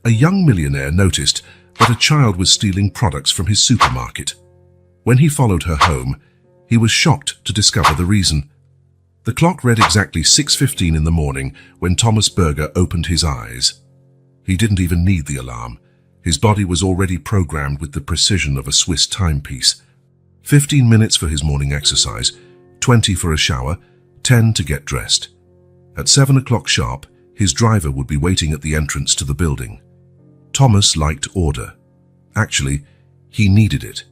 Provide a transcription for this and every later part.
a young millionaire noticed that a child was stealing products from his supermarket. When he followed her home, he was shocked to discover the reason. The clock read exactly 6:15 in the morning when Thomas Berger opened his eyes. He didn't even need the alarm. His body was already programmed with the precision of a Swiss timepiece. 15 minutes for his morning exercise, 20 for a shower, 10 to get dressed. At 7 o'clock sharp, his driver would be waiting at the entrance to the building. Thomas liked order. Actually, he needed it.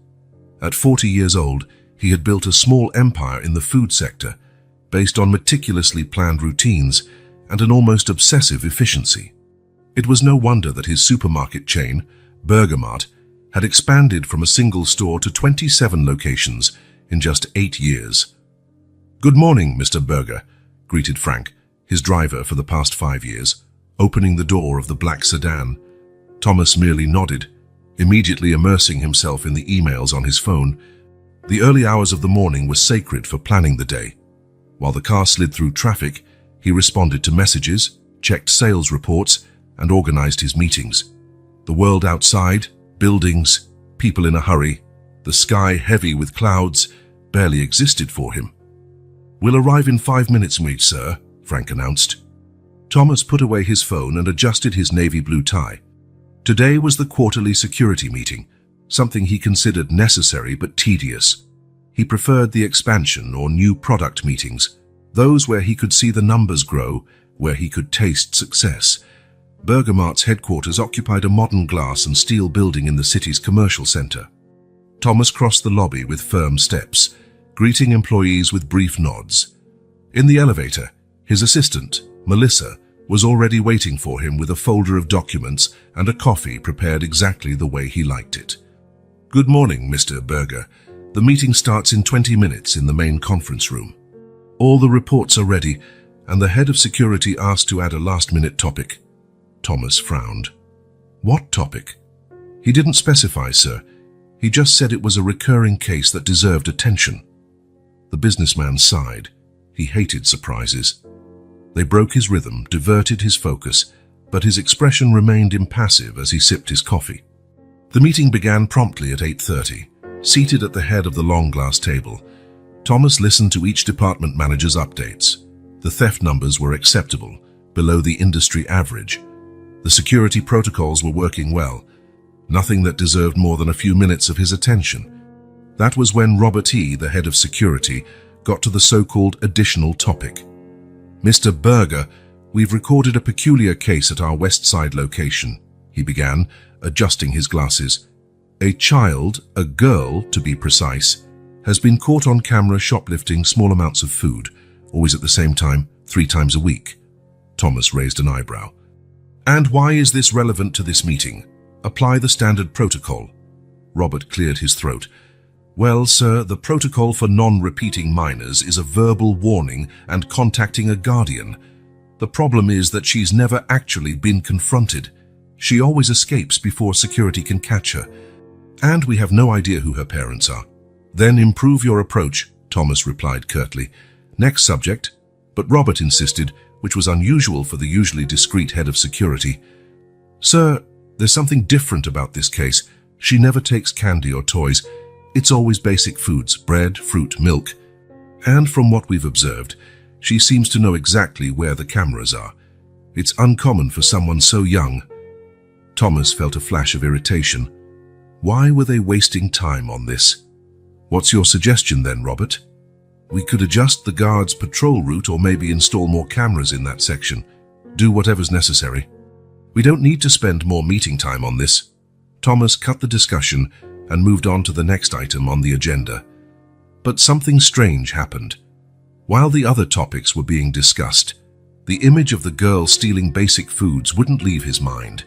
At 40 years old, he had built a small empire in the food sector, based on meticulously planned routines and an almost obsessive efficiency. It was no wonder that his supermarket chain, Bergermart, had expanded from a single store to 27 locations in just 8 years. "Good morning, Mr. Berger," greeted Frank, his driver for the past 5 years, opening the door of the black sedan. Thomas merely nodded, immediately immersing himself in the emails on his phone. The early hours of the morning were sacred for planning the day. While the car slid through traffic, he responded to messages, checked sales reports, and organized his meetings. The world outside, buildings, people in a hurry, the sky heavy with clouds, barely existed for him. "We'll arrive in 5 minutes, mate, sir," Frank announced. Thomas put away his phone and adjusted his navy blue tie. Today was the quarterly security meeting, something he considered necessary but tedious. He preferred the expansion or new product meetings, those where he could see the numbers grow, where he could taste success. Bergermart's headquarters occupied a modern glass and steel building in the city's commercial center. Thomas crossed the lobby with firm steps, greeting employees with brief nods. In the elevator, his assistant, Melissa, was already waiting for him with a folder of documents and a coffee prepared exactly the way he liked it. "Good morning, Mr. Berger. The meeting starts in 20 minutes in the main conference room. All the reports are ready, and the head of security asked to add a last-minute topic." Thomas frowned. "What topic?" "He didn't specify, sir. He just said it was a recurring case that deserved attention." The businessman sighed. He hated surprises. They broke his rhythm, diverted his focus, but his expression remained impassive as he sipped his coffee. The meeting began promptly at 8:30. Seated at the head of the long glass table, Thomas listened to each department manager's updates. The theft numbers were acceptable, below the industry average. The security protocols were working well, nothing that deserved more than a few minutes of his attention. That was when Robert E., the head of security, got to the so-called additional topic. "Mr. Berger, we've recorded a peculiar case at our West Side location," he began, adjusting his glasses. "A child, a girl to be precise, has been caught on camera shoplifting small amounts of food, always at the same time, 3 times a week." Thomas raised an eyebrow. "And why is this relevant to this meeting? Apply the standard protocol." Robert cleared his throat. "Well, sir, the protocol for non-repeating minors is a verbal warning and contacting a guardian. The problem is that she's never actually been confronted. She always escapes before security can catch her. And we have no idea who her parents are." "Then improve your approach," Thomas replied curtly. "Next subject." But Robert insisted, which was unusual for the usually discreet head of security. "Sir, there's something different about this case. She never takes candy or toys. It's always basic foods, bread, fruit, milk. And from what we've observed, she seems to know exactly where the cameras are. It's uncommon for someone so young." Thomas felt a flash of irritation. Why were they wasting time on this? "What's your suggestion then, Robert?" "We could adjust the guard's patrol route or maybe install more cameras in that section. Do whatever's necessary. We don't need to spend more meeting time on this." Thomas cut the discussion and moved on to the next item on the agenda. But something strange happened. While the other topics were being discussed, the image of the girl stealing basic foods wouldn't leave his mind.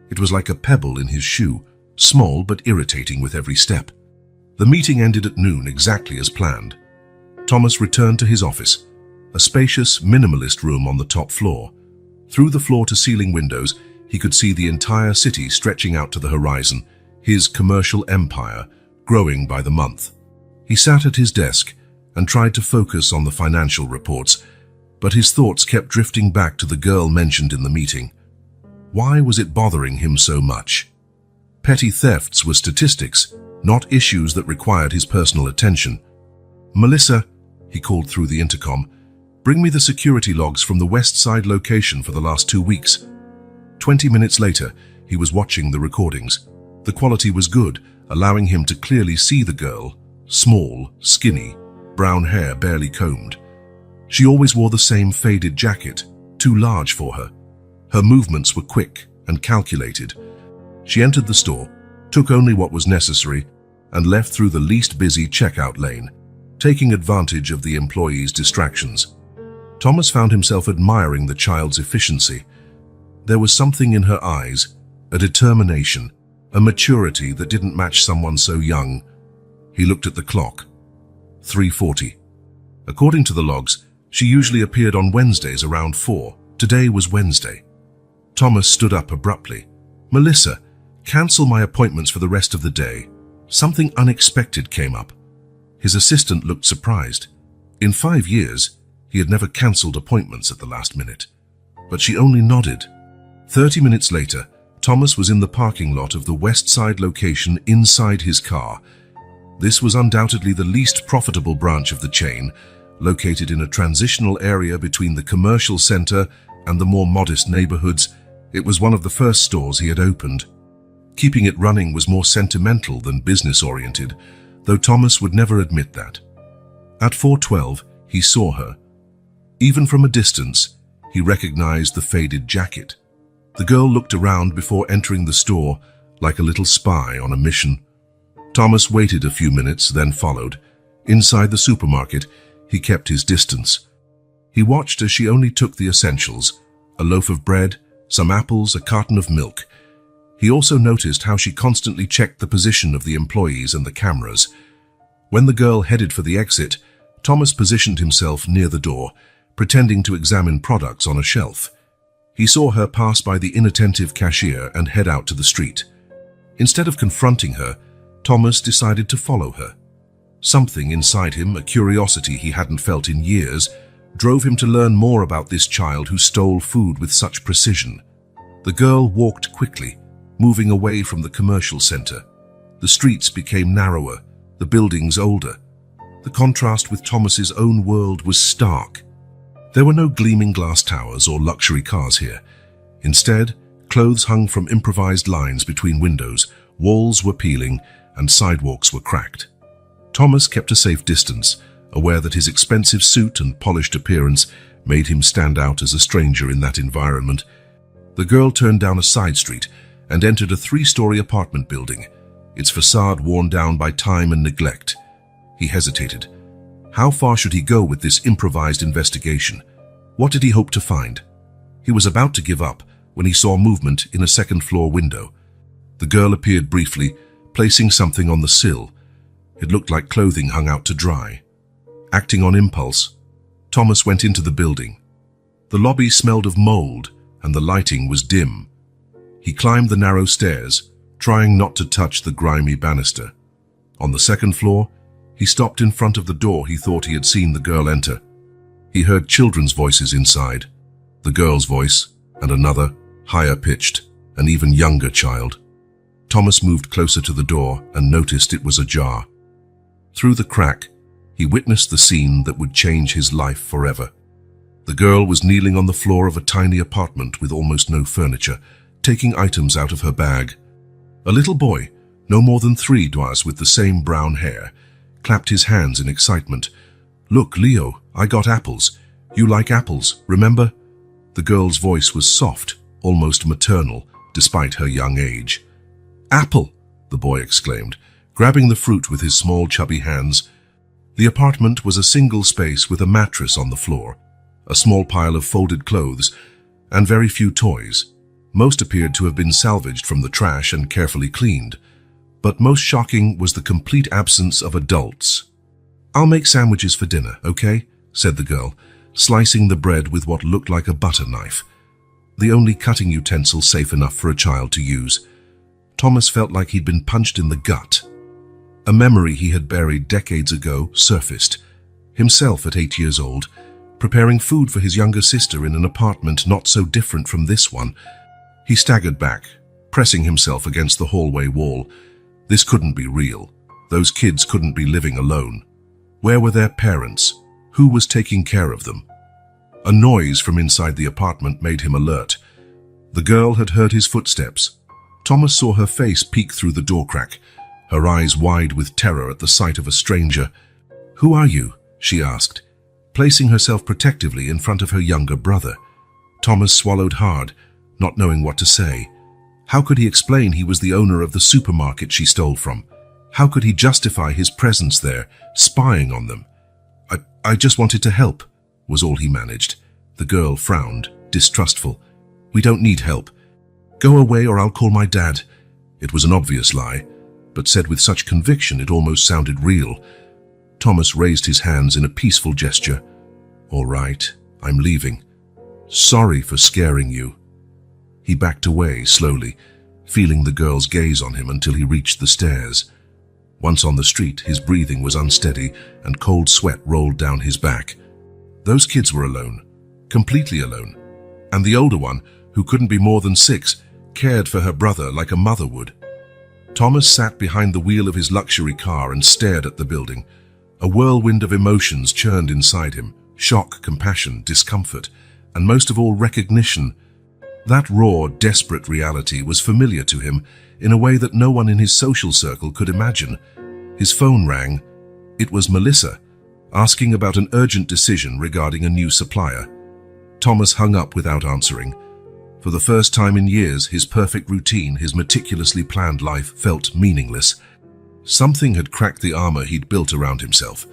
It was like a pebble in his shoe, small but irritating with every step. The meeting ended at noon, exactly as planned. Thomas returned to his office, a spacious, minimalist room on the top floor. Through the floor-to-ceiling windows, he could see the entire city stretching out to the horizon, his commercial empire growing by the month. He sat at his desk and tried to focus on the financial reports, but his thoughts kept drifting back to the girl mentioned in the meeting. Why was it bothering him so much? Petty thefts were statistics, not issues that required his personal attention. "Melissa," he called through the intercom, "bring me the security logs from the West Side location for the last 2 weeks." 20 minutes later, he was watching the recordings. The quality was good, allowing him to clearly see the girl, small, skinny, brown hair barely combed. She always wore the same faded jacket, too large for her. Her movements were quick and calculated. She entered the store, took only what was necessary, and left through the least busy checkout lane, taking advantage of the employees' distractions. Thomas found himself admiring the child's efficiency. There was something in her eyes, a determination, a maturity that didn't match someone so young. He looked at the clock. 3:40. According to the logs, she usually appeared on Wednesdays around 4. Today was Wednesday. Thomas stood up abruptly. "Melissa, cancel my appointments for the rest of the day." Something unexpected came up. His assistant looked surprised. In 5 years, he had never cancelled appointments at the last minute. But she only nodded. 30 minutes later, Thomas was in the parking lot of the West Side location inside his car. This was undoubtedly the least profitable branch of the chain, located in a transitional area between the commercial center and the more modest neighborhoods. It was one of the first stores he had opened. Keeping it running was more sentimental than business-oriented, though Thomas would never admit that. At 4:12, he saw her. Even from a distance, he recognized the faded jacket. The girl looked around before entering the store, like a little spy on a mission. Thomas waited a few minutes, then followed. Inside the supermarket, he kept his distance. He watched as she only took the essentials: a loaf of bread, some apples, a carton of milk. He also noticed how she constantly checked the position of the employees and the cameras. When the girl headed for the exit, Thomas positioned himself near the door, pretending to examine products on a shelf. He saw her pass by the inattentive cashier and head out to the street. Instead of confronting her, Thomas decided to follow her. Something inside him, a curiosity he hadn't felt in years, drove him to learn more about this child who stole food with such precision. The girl walked quickly, moving away from the commercial center. The streets became narrower, the buildings older. The contrast with Thomas's own world was stark. There were no gleaming glass towers or luxury cars here. Instead, clothes hung from improvised lines between windows, walls were peeling, and sidewalks were cracked. Thomas kept a safe distance, aware that his expensive suit and polished appearance made him stand out as a stranger in that environment. The girl turned down a side street and entered a 3-story apartment building, its facade worn down by time and neglect. He hesitated. How far should he go with this improvised investigation? What did he hope to find? He was about to give up when he saw movement in a second-floor window. The girl appeared briefly, placing something on the sill. It looked like clothing hung out to dry. Acting on impulse, Thomas went into the building. The lobby smelled of mold, and the lighting was dim. He climbed the narrow stairs, trying not to touch the grimy banister. On the second floor, he stopped in front of the door he thought he had seen the girl enter. He heard children's voices inside, the girl's voice, and another, higher-pitched, an even younger child. Thomas moved closer to the door and noticed it was ajar. Through the crack, he witnessed the scene that would change his life forever. The girl was kneeling on the floor of a tiny apartment with almost no furniture, taking items out of her bag. A little boy, no more than 3, with the same brown hair, clapped his hands in excitement. "Look, Leo, I got apples. You like apples, remember?" The girl's voice was soft, almost maternal, despite her young age. "Apple!" the boy exclaimed, grabbing the fruit with his small, chubby hands. The apartment was a single space with a mattress on the floor, a small pile of folded clothes, and very few toys. Most appeared to have been salvaged from the trash and carefully cleaned. But most shocking was the complete absence of adults. "I'll make sandwiches for dinner, okay?" said the girl, slicing the bread with what looked like a butter knife, the only cutting utensil safe enough for a child to use. Thomas felt like he'd been punched in the gut. A memory he had buried decades ago surfaced. Himself at 8 years old, preparing food for his younger sister in an apartment not so different from this one. He staggered back, pressing himself against the hallway wall. This couldn't be real. Those kids couldn't be living alone. Where were their parents? Who was taking care of them? A noise from inside the apartment made him alert. The girl had heard his footsteps. Thomas saw her face peek through the door crack, her eyes wide with terror at the sight of a stranger. "Who are you?" she asked, placing herself protectively in front of her younger brother. Thomas swallowed hard, not knowing what to say. How could he explain he was the owner of the supermarket she stole from? How could he justify his presence there, spying on them? I just wanted to help," was all he managed. The girl frowned, distrustful. "We don't need help. Go away or I'll call my dad." It was an obvious lie, but said with such conviction it almost sounded real. Thomas raised his hands in a peaceful gesture. "All right, I'm leaving. Sorry for scaring you." He backed away slowly, feeling the girl's gaze on him until he reached the stairs. Once on the street, his breathing was unsteady and cold sweat rolled down his back. Those kids were alone, completely alone, and the older one, who couldn't be more than 6, cared for her brother like a mother would. Thomas sat behind the wheel of his luxury car and stared at the building. A whirlwind of emotions churned inside him: shock, compassion, discomfort, and most of all, recognition. That raw, desperate reality was familiar to him in a way that no one in his social circle could imagine. His phone rang. It was Melissa, asking about an urgent decision regarding a new supplier. Thomas hung up without answering. For the first time in years, his perfect routine, his meticulously planned life, felt meaningless. Something had cracked the armor he'd built around himself,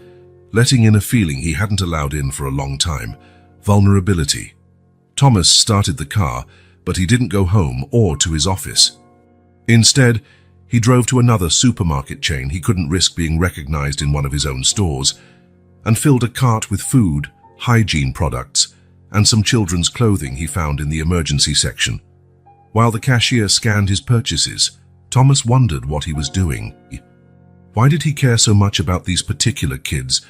letting in a feeling he hadn't allowed in for a long time: vulnerability. Thomas started the car, but he didn't go home or to his office. Instead, he drove to another supermarket chain he couldn't risk being recognized in one of his own stores, and filled a cart with food, hygiene products, and some children's clothing he found in the emergency section. While the cashier scanned his purchases, Thomas wondered what he was doing. Why did he care so much about these particular kids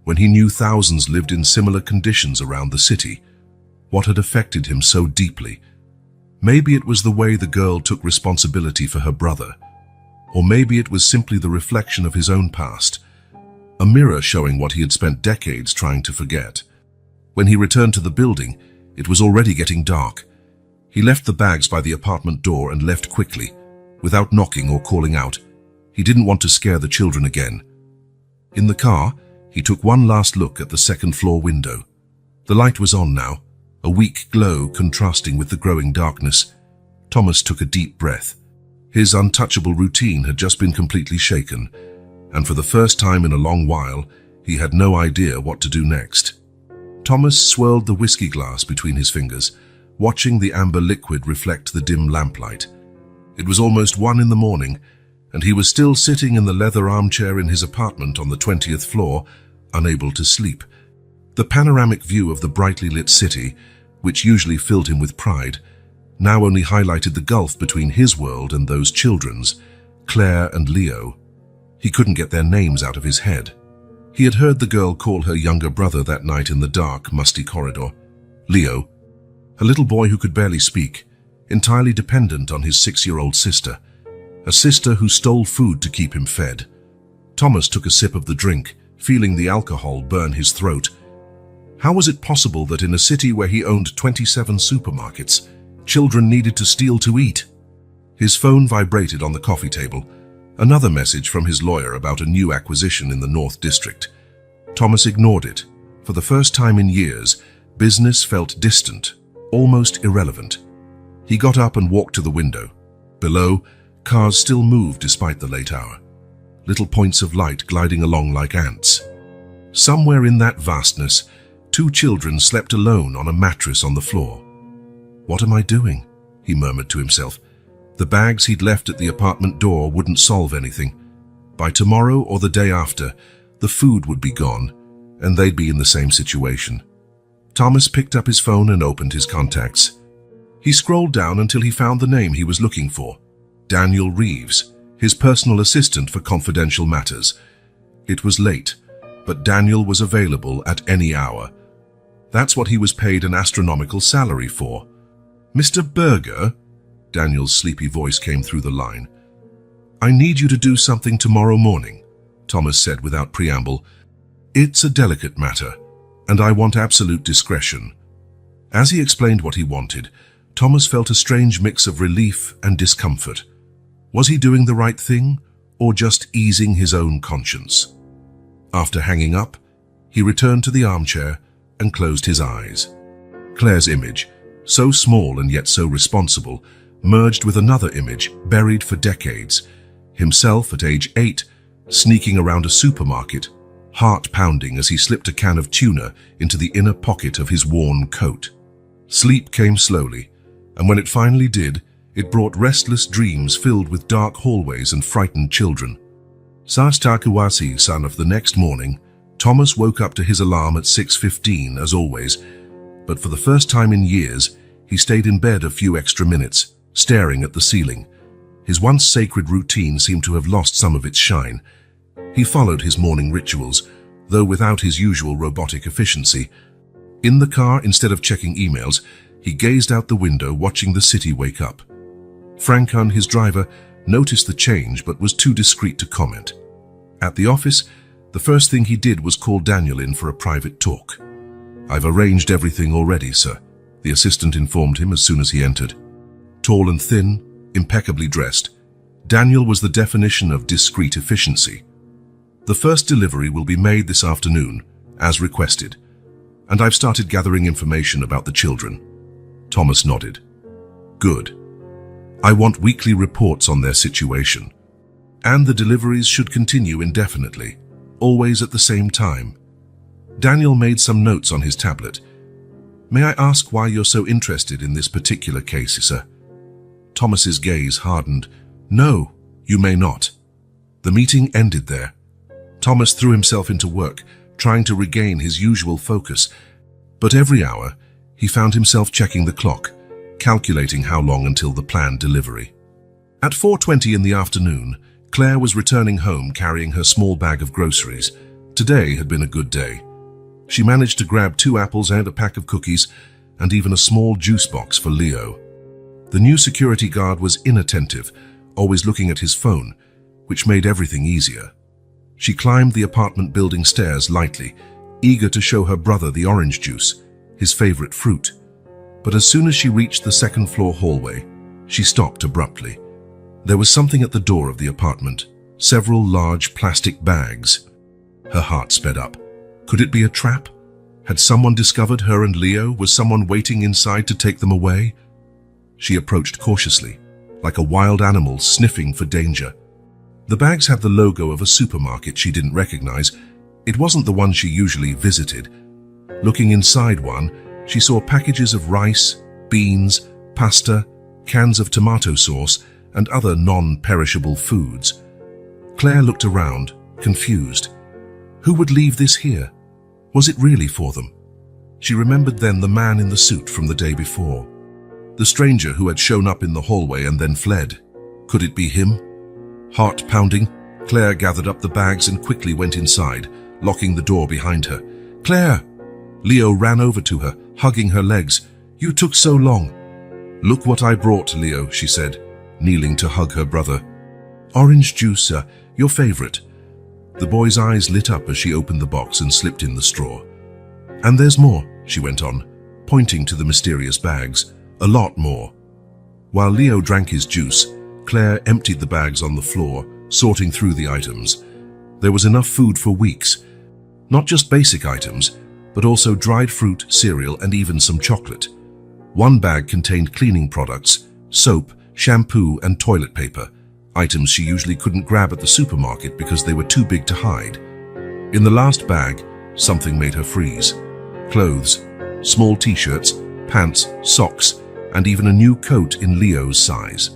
when he knew thousands lived in similar conditions around the city? What had affected him so deeply? Maybe it was the way the girl took responsibility for her brother. Or maybe it was simply the reflection of his own past, a mirror showing what he had spent decades trying to forget. When he returned to the building, it was already getting dark. He left the bags by the apartment door and left quickly, without knocking or calling out. He didn't want to scare the children again. In the car, he took one last look at the second-floor window. The light was on now, a weak glow contrasting with the growing darkness. Thomas took a deep breath. His untouchable routine had just been completely shaken, and for the first time in a long while, he had no idea what to do next. Thomas swirled the whiskey glass between his fingers, watching the amber liquid reflect the dim lamplight. It was almost 1 in the morning, and he was still sitting in the leather armchair in his apartment on the 20th floor, unable to sleep. The panoramic view of the brightly lit city, which usually filled him with pride, now only highlighted the gulf between his world and those children's, Claire and Leo. He couldn't get their names out of his head. He had heard the girl call her younger brother that night in the dark, musty corridor. Leo, a little boy who could barely speak, entirely dependent on his 6-year-old sister, a sister who stole food to keep him fed. Thomas took a sip of the drink, feeling the alcohol burn his throat. How was it possible that in a city where he owned 27 supermarkets, children needed to steal to eat? His phone vibrated on the coffee table, another message from his lawyer about a new acquisition in the North District. Thomas ignored it. For the first time in years, business felt distant, almost irrelevant. He got up and walked to the window. Below, cars still moved despite the late hour, little points of light gliding along like ants. Somewhere in that vastness, 2 children slept alone on a mattress on the floor. "What am I doing?" he murmured to himself. The bags he'd left at the apartment door wouldn't solve anything. By tomorrow or the day after, the food would be gone, and they'd be in the same situation. Thomas picked up his phone and opened his contacts. He scrolled down until he found the name he was looking for: Daniel Reeves, his personal assistant for confidential matters. It was late, but Daniel was available at any hour. That's what he was paid an astronomical salary for. "Mr. Berger?" Daniel's sleepy voice came through the line. "I need you to do something tomorrow morning," Thomas said without preamble. "It's a delicate matter, and I want absolute discretion." As he explained what he wanted, Thomas felt a strange mix of relief and discomfort. Was he doing the right thing, or just easing his own conscience? After hanging up, he returned to the armchair and closed his eyes. Claire's image, so small and yet so responsible, merged with another image buried for decades. Himself at age 8, sneaking around a supermarket, heart pounding as he slipped a can of tuna into the inner pocket of his worn coat. Sleep came slowly, and when it finally did, it brought restless dreams filled with dark hallways and frightened children. Sastakuwasi, son of the next morning, Thomas woke up to his alarm at 6:15 as always, but for the first time in years, he stayed in bed a few extra minutes, staring at the ceiling. His once sacred routine seemed to have lost some of its shine. He followed his morning rituals, though without his usual robotic efficiency. In the car, instead of checking emails, he gazed out the window, watching the city wake up. Frankan, his driver, noticed the change but was too discreet to comment. At the office, the first thing he did was call Daniel in for a private talk. "I've arranged everything already, sir," the assistant informed him as soon as he entered. Tall and thin, impeccably dressed, Daniel was the definition of discreet efficiency. "The first delivery will be made this afternoon, as requested, and I've started gathering information about the children." Thomas nodded. "Good. I want weekly reports on their situation. And the deliveries should continue indefinitely, always at the same time." Daniel made some notes on his tablet. "May I ask why you're so interested in this particular case, sir?" Thomas's gaze hardened. "No, you may not." The meeting ended there. Thomas threw himself into work, trying to regain his usual focus. But every hour, he found himself checking the clock, calculating how long until the planned delivery. At 4:20 in the afternoon, Claire was returning home carrying her small bag of groceries. Today had been a good day. She managed to grab 2 apples and a pack of cookies, and even a small juice box for Leo. The new security guard was inattentive, always looking at his phone, which made everything easier. She climbed the apartment building stairs lightly, eager to show her brother the orange juice, his favorite fruit. But as soon as she reached the second-floor hallway, she stopped abruptly. There was something at the door of the apartment, several large plastic bags. Her heart sped up. Could it be a trap? Had someone discovered her and Leo? Was someone waiting inside to take them away? She approached cautiously, like a wild animal sniffing for danger. The bags had the logo of a supermarket she didn't recognize. It wasn't the one she usually visited. Looking inside one, she saw packages of rice, beans, pasta, cans of tomato sauce, and other non-perishable foods. Claire looked around, confused. Who would leave this here? Was it really for them? She remembered then the man in the suit from the day before. The stranger who had shown up in the hallway and then fled. Could it be him? Heart pounding, Claire gathered up the bags and quickly went inside, locking the door behind her. "Claire!" Leo ran over to her, hugging her legs. "You took so long." "Look what I brought, Leo," she said, kneeling to hug her brother. "Orange juice, sir, your favorite." The boy's eyes lit up as she opened the box and slipped in the straw. "And there's more," she went on, pointing to the mysterious bags. "A lot more." While Leo drank his juice, Claire emptied the bags on the floor, sorting through the items. There was enough food for weeks. Not just basic items, but also dried fruit, cereal, and even some chocolate. One bag contained cleaning products, soap, shampoo, and toilet paper, items she usually couldn't grab at the supermarket because they were too big to hide. In the last bag, something made her freeze. Clothes, small t-shirts, pants, socks, and even a new coat in Leo's size.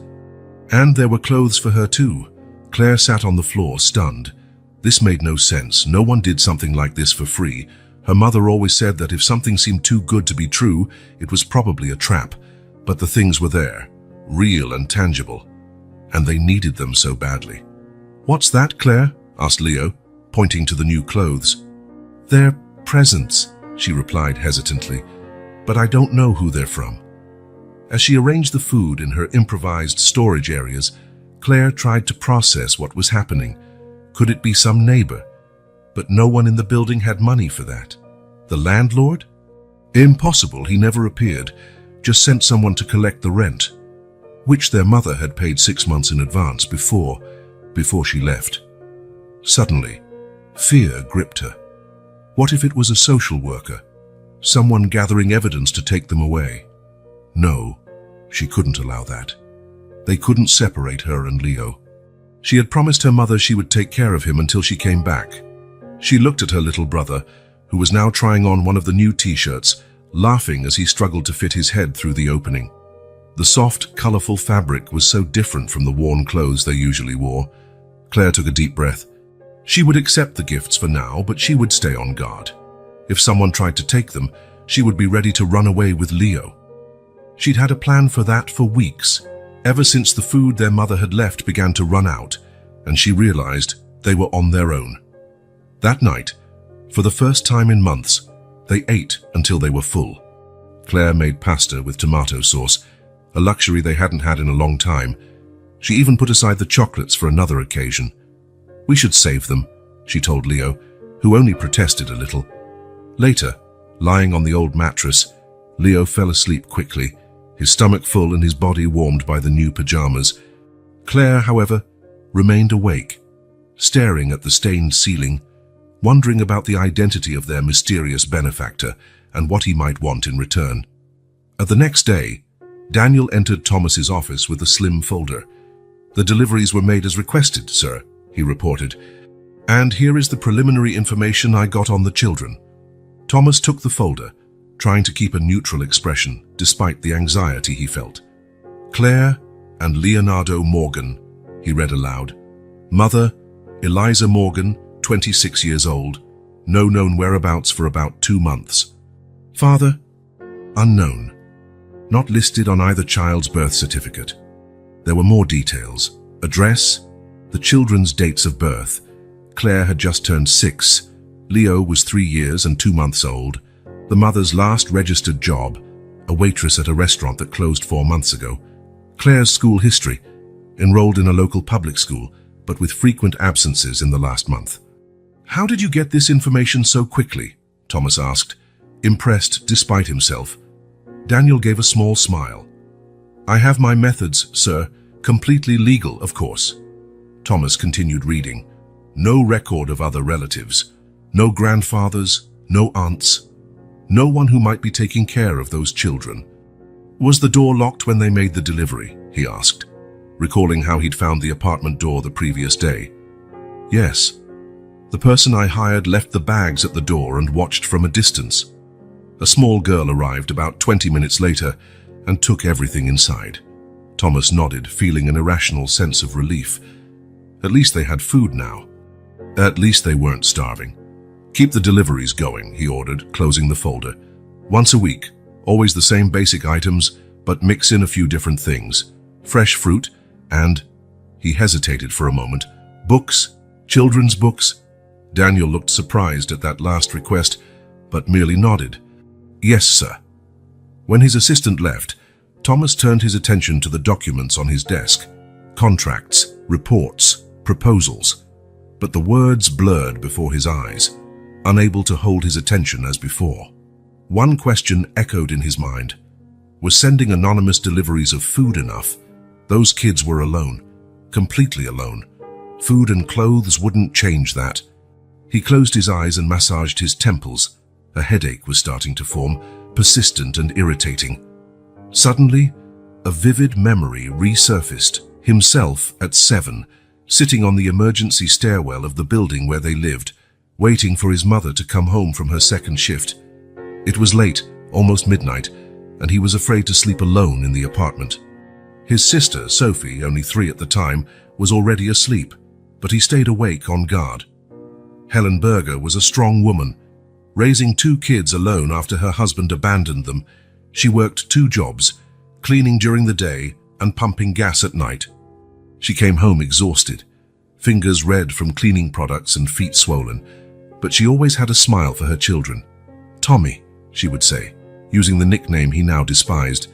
And there were clothes for her too. Claire sat on the floor, stunned. This made no sense. No one did something like this for free. Her mother always said that if something seemed too good to be true, it was probably a trap. But the things were there, real and tangible, and they needed them so badly. "What's that, Claire?" asked Leo, pointing to the new clothes. "They're presents," she replied hesitantly, "but I don't know who they're from." As she arranged the food in her improvised storage areas, Claire tried to process what was happening. Could it be some neighbor? But no one in the building had money for that. The landlord? Impossible, he never appeared, just sent someone to collect the rent, which their mother had paid 6 months in advance before she left. Suddenly, fear gripped her. What if it was a social worker? Someone gathering evidence to take them away? No, she couldn't allow that. They couldn't separate her and Leo. She had promised her mother she would take care of him until she came back. She looked at her little brother, who was now trying on one of the new t-shirts, laughing as he struggled to fit his head through the opening. The soft, colorful fabric was so different from the worn clothes they usually wore. Claire took a deep breath. She would accept the gifts for now, but she would stay on guard. If someone tried to take them, she would be ready to run away with Leo. She'd had a plan for that for weeks, ever since the food their mother had left began to run out, and she realized they were on their own. That night, for the first time in months, they ate until they were full. Claire made pasta with tomato sauce, a luxury they hadn't had in a long time. She even put aside the chocolates for another occasion. "We should save them," she told Leo, who only protested a little. Later, lying on the old mattress, Leo fell asleep quickly, his stomach full and his body warmed by the new pajamas. Claire, however, remained awake, staring at the stained ceiling, wondering about the identity of their mysterious benefactor and what he might want in return. At the next day, Daniel entered Thomas's office with a slim folder. "The deliveries were made as requested, sir," he reported. "And here is the preliminary information I got on the children." Thomas took the folder, trying to keep a neutral expression despite the anxiety he felt. "Claire and Leonardo Morgan," he read aloud. "Mother, Eliza Morgan, 26 years old, no known whereabouts for about 2 months. Father, unknown, not listed on either child's birth certificate." There were more details: address, the children's dates of birth. Claire had just turned 6, Leo was 3 years and 2 months old, the mother's last registered job, a waitress at a restaurant that closed 4 months ago. Claire's school history, enrolled in a local public school, but with frequent absences in the last month. "How did you get this information so quickly?" Thomas asked, impressed despite himself. Daniel gave a small smile. "I have my methods, sir, completely legal, of course." Thomas continued reading. "No record of other relatives, no grandfathers, no aunts, no one who might be taking care of those children." "Was the door locked when they made the delivery?" he asked, recalling how he'd found the apartment door the previous day. "Yes. The person I hired left the bags at the door and watched from a distance. A small girl arrived about 20 minutes later and took everything inside." Thomas nodded, feeling an irrational sense of relief. At least they had food now. At least they weren't starving. "Keep the deliveries going," he ordered, closing the folder. "Once a week, always the same basic items, but mix in a few different things. Fresh fruit and," he hesitated for a moment, "books, children's books." Daniel looked surprised at that last request, but merely nodded. "Yes, sir." When his assistant left, Thomas turned his attention to the documents on his desk. Contracts, reports, proposals. But the words blurred before his eyes, unable to hold his attention as before. One question echoed in his mind. Was sending anonymous deliveries of food enough? Those kids were alone, completely alone. Food and clothes wouldn't change that. He closed his eyes and massaged his temples. A headache was starting to form, persistent and irritating. Suddenly, a vivid memory resurfaced. Himself at 7, sitting on the emergency stairwell of the building where they lived, waiting for his mother to come home from her second shift. It was late, almost midnight, and he was afraid to sleep alone in the apartment. His sister, Sophie, only 3 at the time, was already asleep, but he stayed awake on guard. Helen Berger was a strong woman, raising 2 kids alone after her husband abandoned them. She worked 2 jobs, cleaning during the day and pumping gas at night. She came home exhausted, fingers red from cleaning products and feet swollen, but she always had a smile for her children. "Tommy," she would say, using the nickname he now despised.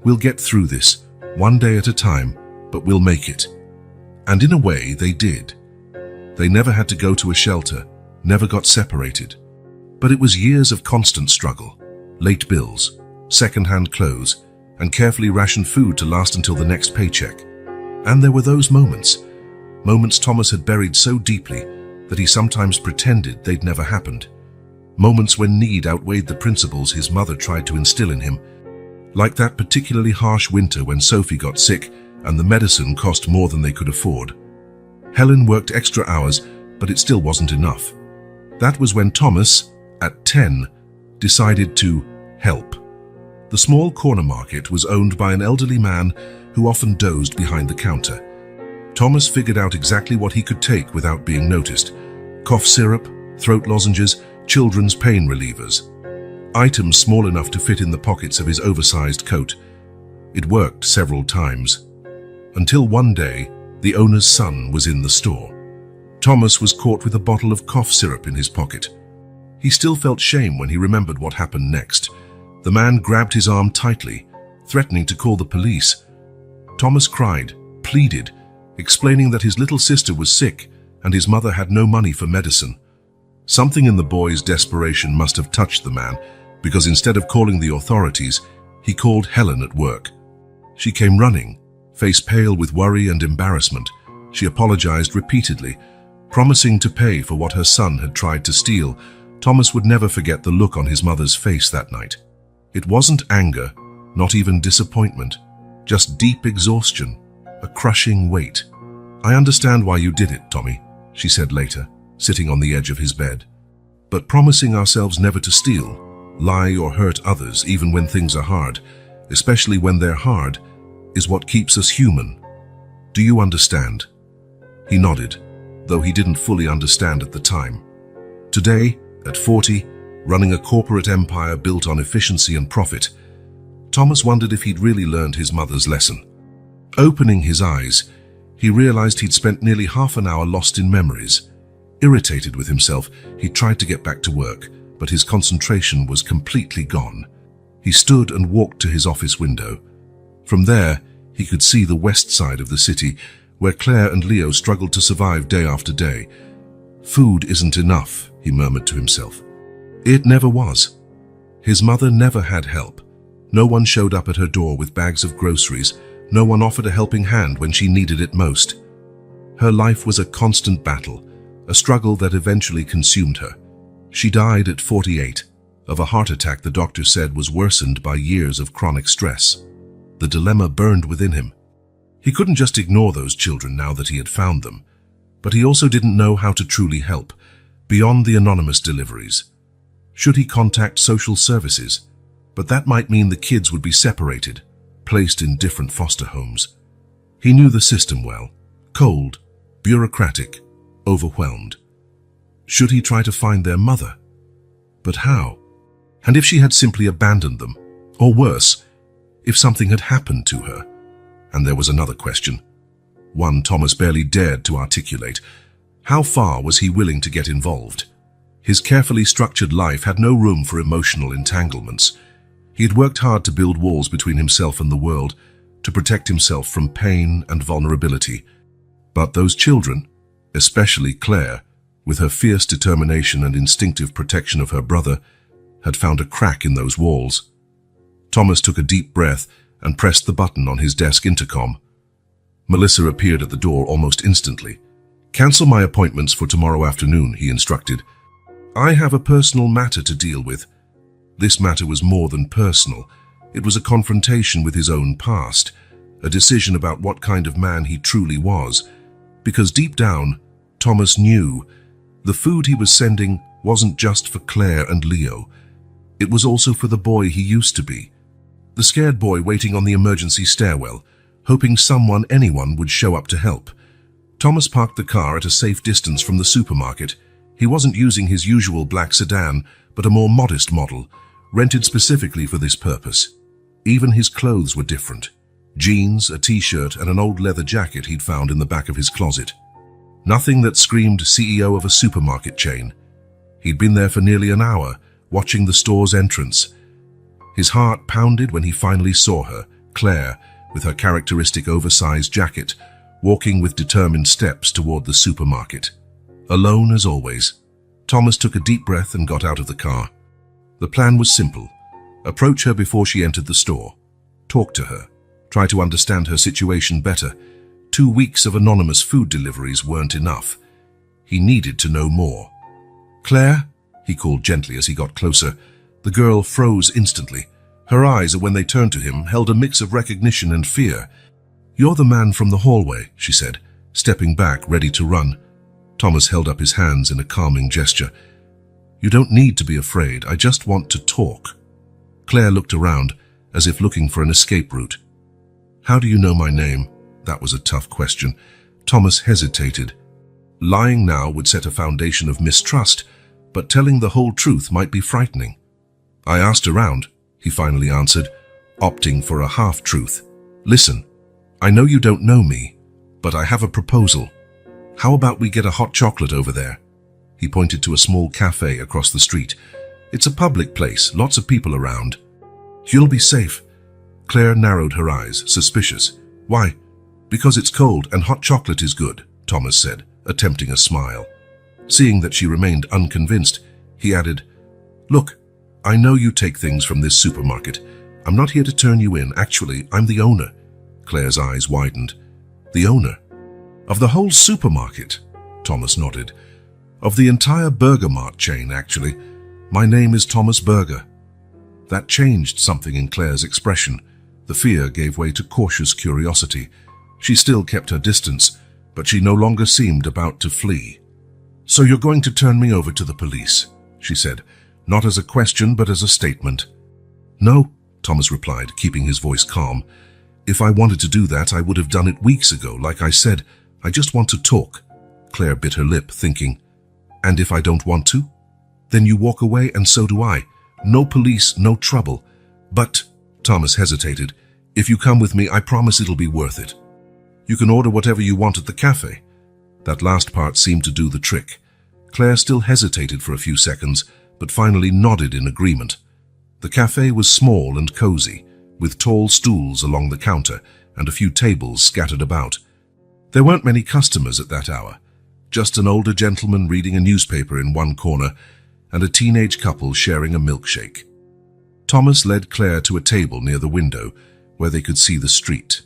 "We'll get through this, one day at a time, but we'll make it." And in a way, they did. They never had to go to a shelter, never got separated. But it was years of constant struggle, late bills, second-hand clothes, and carefully rationed food to last until the next paycheck. And there were those moments Thomas had buried so deeply that he sometimes pretended they'd never happened. Moments when need outweighed the principles his mother tried to instill in him. Like that particularly harsh winter when Sophie got sick and the medicine cost more than they could afford. Helen worked extra hours, but it still wasn't enough. That was when Thomas, at 10, decided to help. The small corner market was owned by an elderly man who often dozed behind the counter. Thomas figured out exactly what he could take without being noticed: cough syrup, throat lozenges, children's pain relievers. Items small enough to fit in the pockets of his oversized coat. It worked several times. Until one day, the owner's son was in the store. Thomas was caught with a bottle of cough syrup in his pocket. He still felt shame when he remembered what happened next. The man grabbed his arm tightly, threatening to call the police. Thomas cried, pleaded, explaining that his little sister was sick and his mother had no money for medicine. Something in the boy's desperation must have touched the man, because instead of calling the authorities, he called Helen at work. She came running, face pale with worry and embarrassment. She apologized repeatedly, promising to pay for what her son had tried to steal. Thomas would never forget the look on his mother's face that night. It wasn't anger, not even disappointment, just deep exhaustion, a crushing weight. "I understand why you did it, Tommy," she said later, sitting on the edge of his bed. "But promising ourselves never to steal, lie or hurt others even when things are hard, especially when they're hard, is what keeps us human. Do you understand?" He nodded, though he didn't fully understand at the time. Today, at 40, running a corporate empire built on efficiency and profit, Thomas wondered if he'd really learned his mother's lesson. Opening his eyes, he realized he'd spent nearly half an hour lost in memories. Irritated with himself, he tried to get back to work, but his concentration was completely gone. He stood and walked to his office window. From there, he could see the west side of the city, where Claire and Leo struggled to survive day after day. "Food isn't enough," he murmured to himself. It never was. His mother never had help. No one showed up at her door with bags of groceries. No one offered a helping hand when she needed it most. Her life was a constant battle, a struggle that eventually consumed her. She died at 48, of a heart attack the doctor said was worsened by years of chronic stress. The dilemma burned within him. He couldn't just ignore those children now that he had found them, but he also didn't know how to truly help, beyond the anonymous deliveries. Should he contact social services? But that might mean the kids would be separated, placed in different foster homes. He knew the system well: cold, bureaucratic, overwhelmed. Should he try to find their mother? But how? And if she had simply abandoned them? Or worse, if something had happened to her? And there was another question, one Thomas barely dared to articulate. How far was he willing to get involved? His carefully structured life had no room for emotional entanglements. He had worked hard to build walls between himself and the world, to protect himself from pain and vulnerability. But those children, especially Claire, with her fierce determination and instinctive protection of her brother, had found a crack in those walls. Thomas took a deep breath and pressed the button on his desk intercom. Melissa appeared at the door almost instantly. "Cancel my appointments for tomorrow afternoon," he instructed. "I have a personal matter to deal with." This matter was more than personal. It was a confrontation with his own past, a decision about what kind of man he truly was. Because deep down, Thomas knew the food he was sending wasn't just for Claire and Leo. It was also for the boy he used to be. The scared boy waiting on the emergency stairwell, hoping anyone would show up to help. Thomas parked the car at a safe distance from the supermarket. He wasn't using his usual black sedan, but a more modest model, rented specifically for this purpose. Even his clothes were different. Jeans, a t-shirt, and an old leather jacket he'd found in the back of his closet. Nothing that screamed CEO of a supermarket chain. He'd been there for nearly an hour, watching the store's entrance. His heart pounded when he finally saw her, Claire, with her characteristic oversized jacket, walking with determined steps toward the supermarket. Alone as always. Thomas took a deep breath and got out of the car. The plan was simple. Approach her before she entered the store. Talk to her. Try to understand her situation better. 2 weeks of anonymous food deliveries weren't enough. He needed to know more. "Claire?" he called gently as he got closer. The girl froze instantly. Her eyes, when they turned to him, held a mix of recognition and fear. "You're the man from the hallway," she said, stepping back, ready to run. Thomas held up his hands in a calming gesture. "You don't need to be afraid. I just want to talk." Claire looked around, as if looking for an escape route. "How do you know my name?" That was a tough question. Thomas hesitated. Lying now would set a foundation of mistrust, but telling the whole truth might be frightening. "I asked around," he finally answered, opting for a half-truth. "Listen, I know you don't know me, but I have a proposal. How about we get a hot chocolate over there?" He pointed to a small cafe across the street. "It's a public place, lots of people around." "You'll be safe." Claire narrowed her eyes, suspicious. "Why?" "Because it's cold and hot chocolate is good," Thomas said, attempting a smile. Seeing that she remained unconvinced, he added, "Look, I know you take things from this supermarket. I'm not here to turn you in. Actually, I'm the owner." Claire's eyes widened. "The owner? Of the whole supermarket?" Thomas nodded. "Of the entire Burger Mart chain, actually. My name is Thomas Burger." That changed something in Claire's expression. The fear gave way to cautious curiosity. She still kept her distance, but she no longer seemed about to flee. "So you're going to turn me over to the police," she said, not as a question but as a statement. "No," Thomas replied, keeping his voice calm. "If I wanted to do that, I would have done it weeks ago. Like I said, I just want to talk." Claire bit her lip, thinking, "And if I don't want to? Then you walk away and so do I. No police, no trouble. But," Thomas hesitated, "if you come with me, I promise it'll be worth it. You can order whatever you want at the cafe." That last part seemed to do the trick. Claire still hesitated for a few seconds, but finally nodded in agreement. The cafe was small and cozy, with tall stools along the counter and a few tables scattered about. There weren't many customers at that hour, just an older gentleman reading a newspaper in one corner and a teenage couple sharing a milkshake. Thomas led Claire to a table near the window where they could see the street.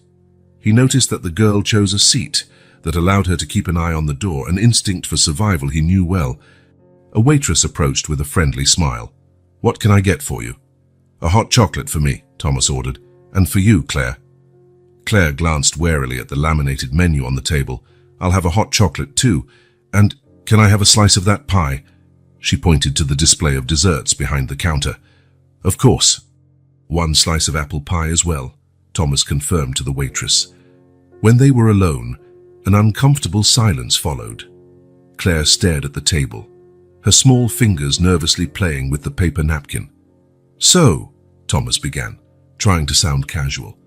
He noticed that the girl chose a seat that allowed her to keep an eye on the door, an instinct for survival he knew well. A waitress approached with a friendly smile. "What can I get for you?" "A hot chocolate for me," Thomas ordered. "And for you, Claire." Claire glanced warily at the laminated menu on the table. "I'll have a hot chocolate too. And can I have a slice of that pie?" She pointed to the display of desserts behind the counter. "Of course." "One slice of apple pie as well," Thomas confirmed to the waitress. When they were alone, an uncomfortable silence followed. Claire stared at the table, her small fingers nervously playing with the paper napkin. "So," Thomas began, trying to sound casual,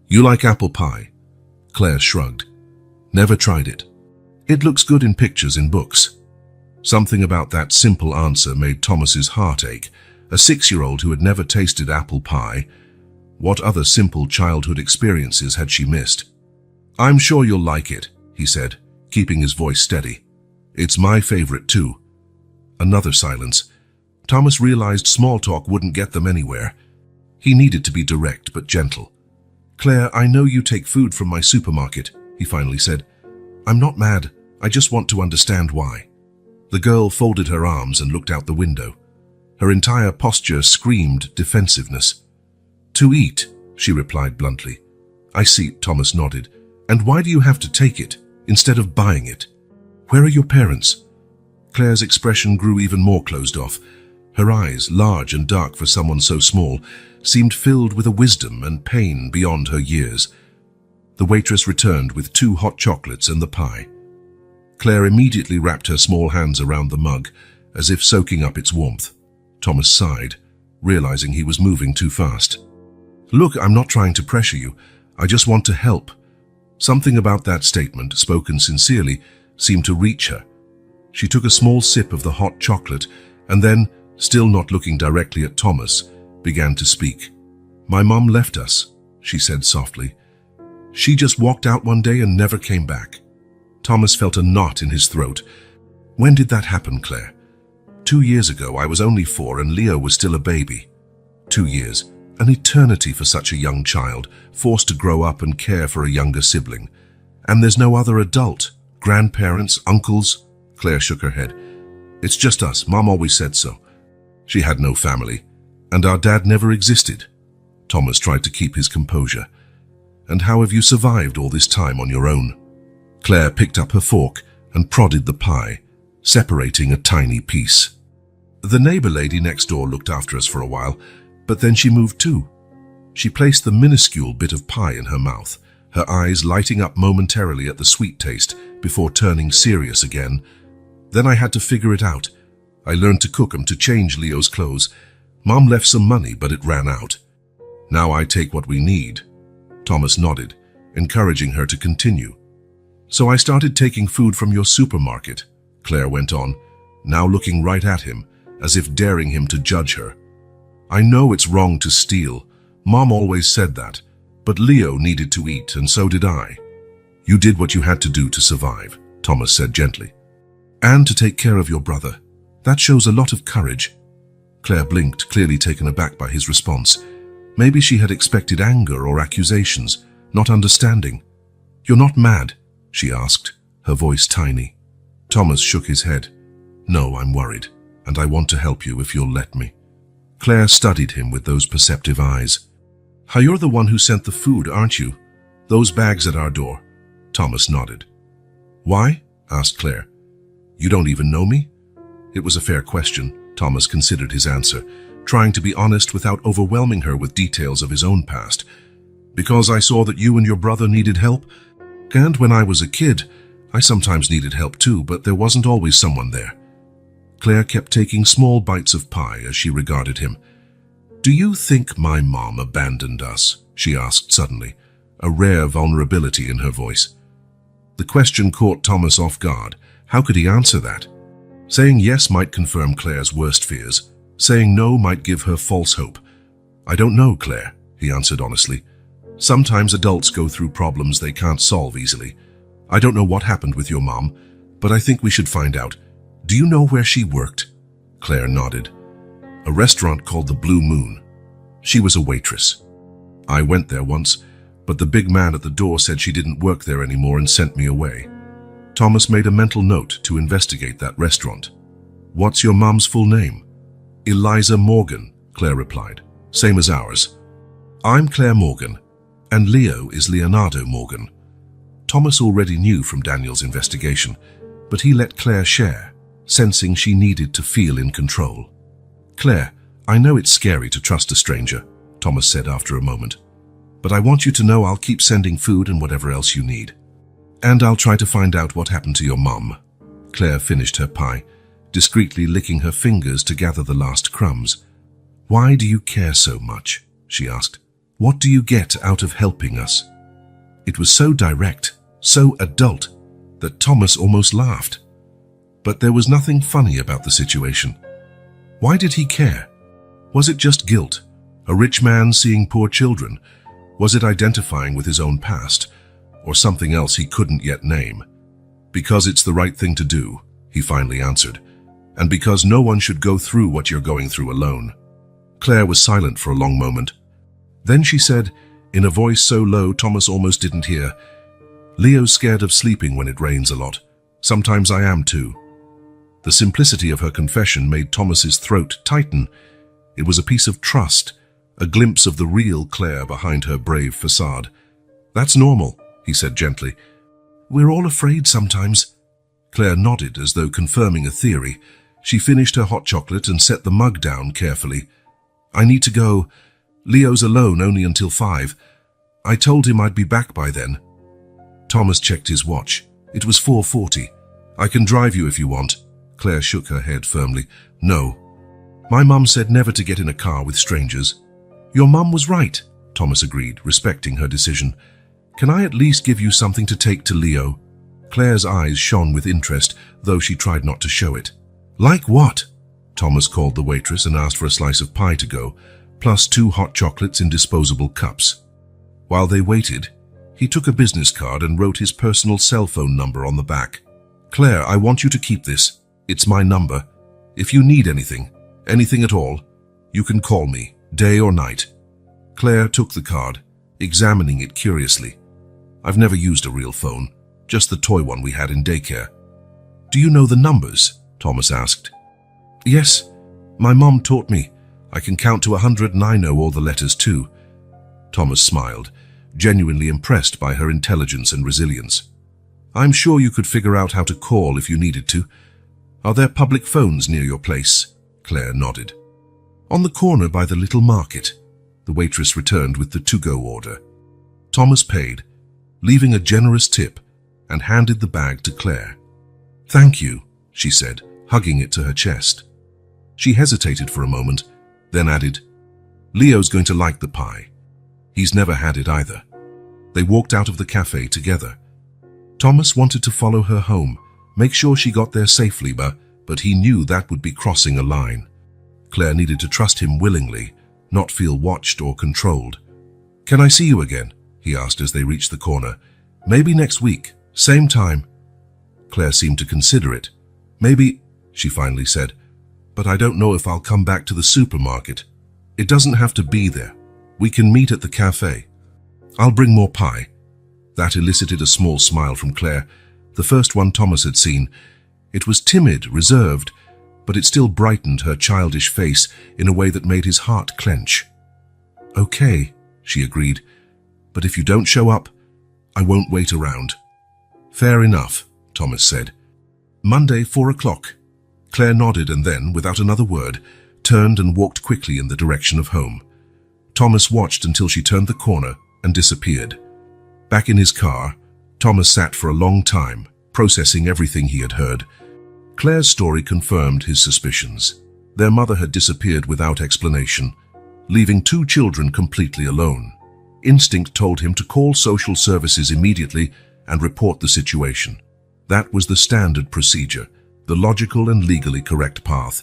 "you like apple pie?" Claire shrugged. "Never tried it. It looks good in pictures in books." Something about that simple answer made Thomas's heart ache. A 6-year-old who had never tasted apple pie. What other simple childhood experiences had she missed? "I'm sure you'll like it," he said, keeping his voice steady. "It's my favorite too." Another silence. Thomas realized small talk wouldn't get them anywhere. He needed to be direct but gentle. "Claire, I know you take food from my supermarket," he finally said. "I'm not mad. I just want to understand why." The girl folded her arms and looked out the window. Her entire posture screamed defensiveness. "To eat," she replied bluntly. "I see," Thomas nodded. "And why do you have to take it, instead of buying it? Where are your parents?" Claire's expression grew even more closed off. Her eyes, large and dark for someone so small, seemed filled with a wisdom and pain beyond her years. The waitress returned with 2 hot chocolates and the pie. Claire immediately wrapped her small hands around the mug, as if soaking up its warmth. Thomas sighed, realizing he was moving too fast. "Look, I'm not trying to pressure you. I just want to help." Something about that statement, spoken sincerely, seemed to reach her. She took a small sip of the hot chocolate and then, still not looking directly at Thomas, began to speak. "My mom left us," she said softly. She just walked out one day and never came back. Thomas felt a knot in his throat. When did that happen, Claire? 2 years ago. I was only 4 and Leo was still a baby. 2 years, an eternity for such a young child, forced to grow up and care for a younger sibling. And there's no other adult, grandparents, uncles. Claire shook her head. It's just us. Mom always said so. She had no family, and our dad never existed. Thomas tried to keep his composure. And how have you survived all this time on your own? Claire picked up her fork and prodded the pie, separating a tiny piece. The neighbor lady next door looked after us for a while, but then she moved too. She placed the minuscule bit of pie in her mouth, her eyes lighting up momentarily at the sweet taste before turning serious again. Then I had to figure it out. I learned to cook 'em, to change Leo's clothes. Mom left some money, but it ran out. Now I take what we need. Thomas nodded, encouraging her to continue. So I started taking food from your supermarket, Claire went on, now looking right at him, as if daring him to judge her. I know it's wrong to steal. Mom always said that. But Leo needed to eat, and so did I. You did what you had to do to survive, Thomas said gently. And to take care of your brother. That shows a lot of courage. Claire blinked, clearly taken aback by his response. Maybe she had expected anger or accusations, not understanding. You're not mad, she asked, her voice tiny. Thomas shook his head. No, I'm worried, and I want to help you if you'll let me. Claire studied him with those perceptive eyes. You're the one who sent the food, aren't you? Those bags at our door. Thomas nodded. Why? Asked Claire. You don't even know me? It was a fair question. Thomas considered his answer, trying to be honest without overwhelming her with details of his own past. Because I saw that you and your brother needed help, and when I was a kid, I sometimes needed help too, but there wasn't always someone there. Claire kept taking small bites of pie as she regarded him. Do you think my mom abandoned us? She asked suddenly, a rare vulnerability in her voice. The question caught Thomas off guard. How could he answer that? Saying yes might confirm Claire's worst fears. Saying no might give her false hope. I don't know, Claire, he answered honestly. Sometimes adults go through problems they can't solve easily. I don't know what happened with your mom, but I think we should find out. Do you know where she worked? Claire nodded. A restaurant called the Blue Moon. She was a waitress. I went there once, but the big man at the door said she didn't work there anymore and sent me away. Thomas made a mental note to investigate that restaurant. What's your mom's full name? Eliza Morgan, Claire replied. Same as ours. I'm Claire Morgan, and Leo is Leonardo Morgan. Thomas already knew from Daniel's investigation, but he let Claire share, sensing she needed to feel in control. Claire, I know it's scary to trust a stranger, Thomas said after a moment, but I want you to know I'll keep sending food and whatever else you need. And I'll try to find out what happened to your mom. Claire finished her pie, discreetly licking her fingers to gather the last crumbs. Why do you care so much? She asked. What do you get out of helping us? It was so direct, so adult, that Thomas almost laughed. But there was nothing funny about the situation. Why did he care? Was it just guilt? A rich man seeing poor children? Was it identifying with his own past? Or something else he couldn't yet name? Because it's the right thing to do, he finally answered. And because no one should go through what you're going through alone. Claire was silent for a long moment. Then she said, in a voice so low Thomas almost didn't hear, Leo's scared of sleeping when it rains a lot. Sometimes I am too. The simplicity of her confession made Thomas's throat tighten. It was a piece of trust, a glimpse of the real Claire behind her brave facade. That's normal, he said gently. We're all afraid sometimes. Claire nodded as though confirming a theory. She finished her hot chocolate and set the mug down carefully. I need to go. Leo's alone only until 5. I told him I'd be back by then. Thomas checked his watch. It was 4:40. I can drive you if you want. Claire shook her head firmly. No. My mum said never to get in a car with strangers. Your mum was right, Thomas agreed, respecting her decision. Can I at least give you something to take to Leo? Claire's eyes shone with interest, though she tried not to show it. Like what? Thomas called the waitress and asked for a slice of pie to go, plus 2 hot chocolates in disposable cups. While they waited, he took a business card and wrote his personal cell phone number on the back. "Claire, I want you to keep this. It's my number. If you need anything at all, you can call me, day or night." Claire took the card, examining it curiously. "I've never used a real phone, just the toy one we had in daycare." "Do you know the numbers?" Thomas asked. "Yes, my mom taught me. I can count to 100 and I know all the letters too." Thomas smiled, genuinely impressed by her intelligence and resilience. "I'm sure you could figure out how to call if you needed to. Are there public phones near your place?" Claire nodded. "On the corner by the little market." The waitress returned with the to-go order. Thomas paid, leaving a generous tip, and handed the bag to Claire. "Thank you," she said, hugging it to her chest. She hesitated for a moment, then added, "Leo's going to like the pie. He's never had it either." They walked out of the cafe together. Thomas wanted to follow her home, make sure she got there safely, but he knew that would be crossing a line. Claire needed to trust him willingly, not feel watched or controlled. "Can I see you again?" he asked as they reached the corner. "Maybe next week, same time." Claire seemed to consider it. "Maybe," she finally said, "but I don't know if I'll come back to the supermarket. It doesn't have to be there. We can meet at the cafe. I'll bring more pie." That elicited a small smile from Claire, the first one Thomas had seen. It was timid, reserved, but it still brightened her childish face in a way that made his heart clench. "Okay," she agreed, "but if you don't show up, I won't wait around." "Fair enough," Thomas said. "Monday, 4 o'clock. Claire nodded and then, without another word, turned and walked quickly in the direction of home. Thomas watched until she turned the corner and disappeared. Back in his car, Thomas sat for a long time, processing everything he had heard. Claire's story confirmed his suspicions. Their mother had disappeared without explanation, leaving 2 children completely alone. Instinct told him to call social services immediately and report the situation. That was the standard procedure, the logical and legally correct path.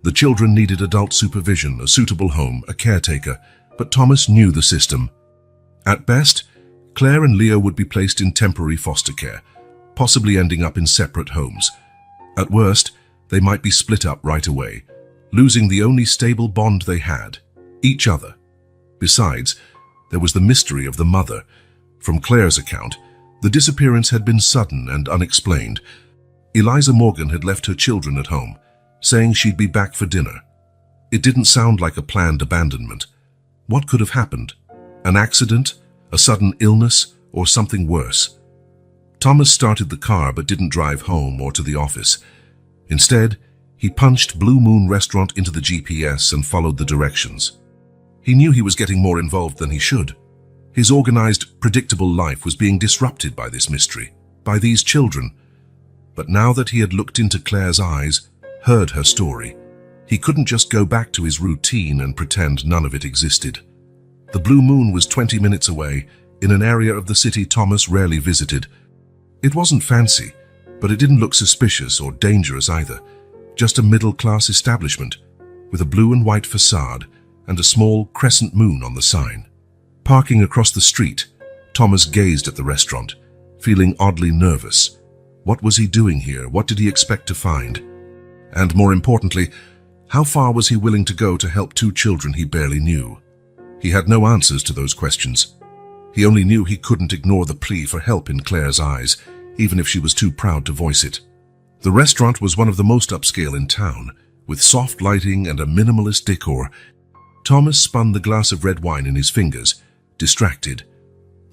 The children needed adult supervision, a suitable home, a caretaker, but Thomas knew the system. At best, Claire and Leo would be placed in temporary foster care, possibly ending up in separate homes. At worst, they might be split up right away, losing the only stable bond they had, each other. Besides, there was the mystery of the mother. From Claire's account, the disappearance had been sudden and unexplained. Eliza Morgan had left her children at home, saying she'd be back for dinner. It didn't sound like a planned abandonment. What could have happened? An accident? A sudden illness? Or something worse? Thomas started the car but didn't drive home or to the office. Instead, he punched Blue Moon Restaurant into the GPS and followed the directions. He knew he was getting more involved than he should. His organized, predictable life was being disrupted by this mystery, by these children. But now that he had looked into Claire's eyes, heard her story, he couldn't just go back to his routine and pretend none of it existed. The Blue Moon was 20 minutes away, in an area of the city Thomas rarely visited. It wasn't fancy, but it didn't look suspicious or dangerous either. Just a middle-class establishment, with a blue and white facade and a small crescent moon on the sign. Parking across the street, Thomas gazed at the restaurant, feeling oddly nervous. What was he doing here? What did he expect to find? And more importantly, how far was he willing to go to help 2 children he barely knew? He had no answers to those questions. He only knew he couldn't ignore the plea for help in Claire's eyes, even if she was too proud to voice it. The restaurant was one of the most upscale in town, with soft lighting and a minimalist decor. Thomas spun the glass of red wine in his fingers, distracted.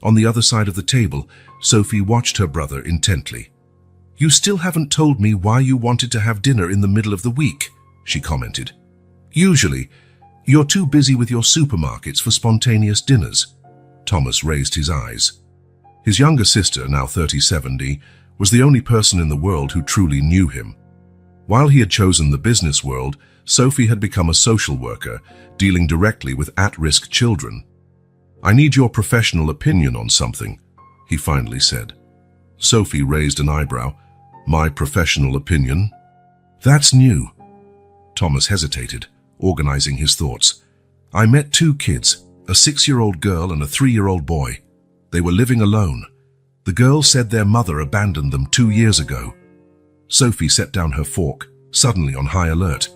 On the other side of the table, Sophie watched her brother intently. "You still haven't told me why you wanted to have dinner in the middle of the week," she commented. "Usually, you're too busy with your supermarkets for spontaneous dinners." Thomas raised his eyes. His younger sister, now 37, was the only person in the world who truly knew him. While he had chosen the business world, Sophie had become a social worker, dealing directly with at-risk children. "I need your professional opinion on something," he finally said. Sophie raised an eyebrow. "My professional opinion? That's new." Thomas hesitated, organizing his thoughts. "I met 2 kids, A 6-year-old girl and a 3-year-old boy. They were living alone. The girl said their mother abandoned them 2 years ago. Sophie set down her fork, suddenly on high alert.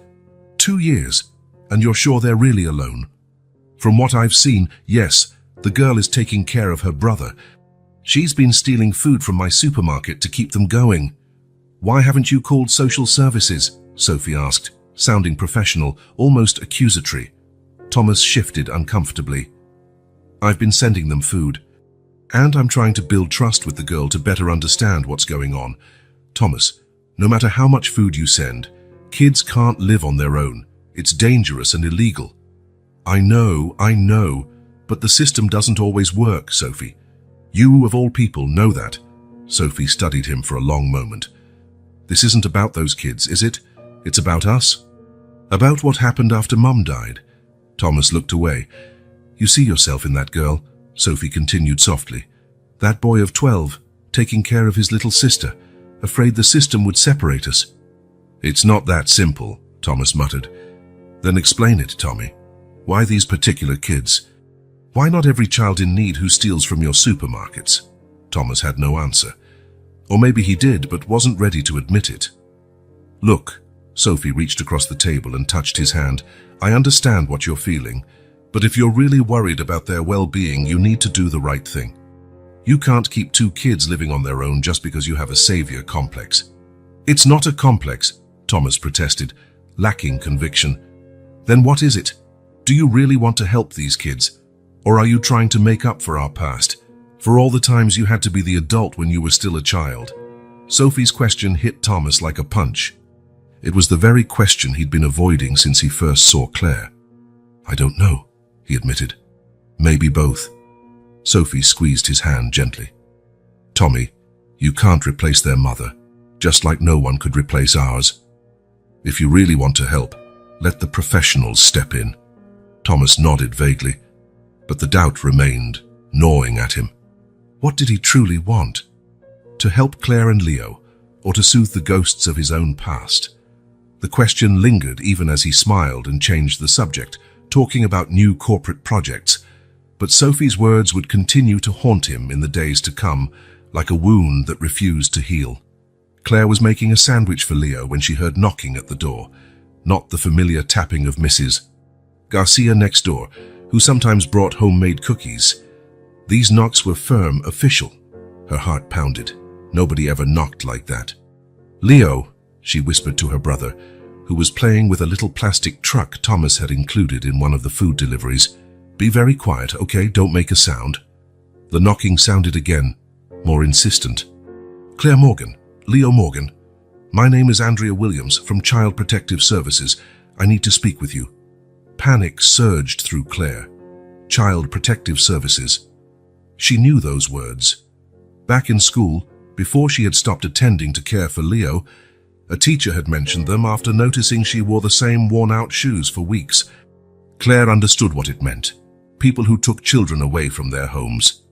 2 years, and you're sure they're really alone? From what I've seen, yes, the girl is taking care of her brother. She's been stealing food from my supermarket to keep them going. Why haven't you called social services? Sophie asked, sounding professional, almost accusatory. Thomas shifted uncomfortably. I've been sending them food. And I'm trying to build trust with the girl to better understand what's going on. Thomas, no matter how much food you send, kids can't live on their own. It's dangerous and illegal. I know, but the system doesn't always work, Sophie. You, of all people, know that. Sophie studied him for a long moment. This isn't about those kids, is it? It's about us? About what happened after Mum died? Thomas looked away. You see yourself in that girl, Sophie continued softly. That boy of 12, taking care of his little sister, afraid the system would separate us. It's not that simple, Thomas muttered. Then explain it, Tommy. Why these particular kids? Why not every child in need who steals from your supermarkets? Thomas had no answer. Or maybe he did, but wasn't ready to admit it. Look, Sophie reached across the table and touched his hand. I understand what you're feeling, but if you're really worried about their well-being, you need to do the right thing. You can't keep 2 kids living on their own just because you have a savior complex. It's not a complex, Thomas protested, lacking conviction. Then what is it? Do you really want to help these kids? Or are you trying to make up for our past? For all the times you had to be the adult when you were still a child? Sophie's question hit Thomas like a punch. It was the very question he'd been avoiding since he first saw Claire. I don't know, he admitted. Maybe both. Sophie squeezed his hand gently. Tommy, you can't replace their mother, just like no one could replace ours. If you really want to help, let the professionals step in. Thomas nodded vaguely, but the doubt remained, gnawing at him. What did he truly want? To help Claire and Leo, or to soothe the ghosts of his own past? The question lingered even as he smiled and changed the subject, talking about new corporate projects. But Sophie's words would continue to haunt him in the days to come, like a wound that refused to heal. Claire was making a sandwich for Leo when she heard knocking at the door, not the familiar tapping of Mrs. Garcia next door, who sometimes brought homemade cookies. These knocks were firm, official. Her heart pounded. Nobody ever knocked like that. Leo, she whispered to her brother, who was playing with a little plastic truck Thomas had included in one of the food deliveries. Be very quiet, okay? Don't make a sound. The knocking sounded again, more insistent. Claire Morgan, Leo Morgan. My name is Andrea Williams from Child Protective Services. I need to speak with you. Panic surged through Claire. Child Protective Services. She knew those words. Back in school, before she had stopped attending to care for Leo, a teacher had mentioned them after noticing she wore the same worn-out shoes for weeks. Claire understood what it meant. People who took children away from their homes.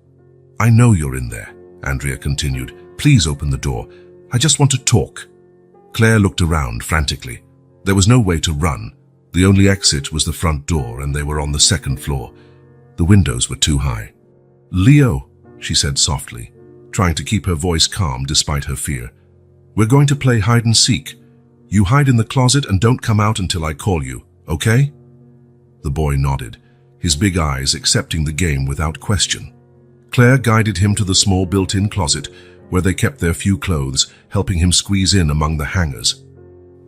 I know you're in there, Andrea continued. Please open the door. I just want to talk. Claire looked around frantically. There was no way to run. The only exit was the front door, and they were on the 2nd floor. The windows were too high. Leo, she said softly, trying to keep her voice calm despite her fear. We're going to play hide and seek. You hide in the closet and don't come out until I call you, okay? The boy nodded, his big eyes accepting the game without question. Claire guided him to the small built-in closet where they kept their few clothes, helping him squeeze in among the hangers.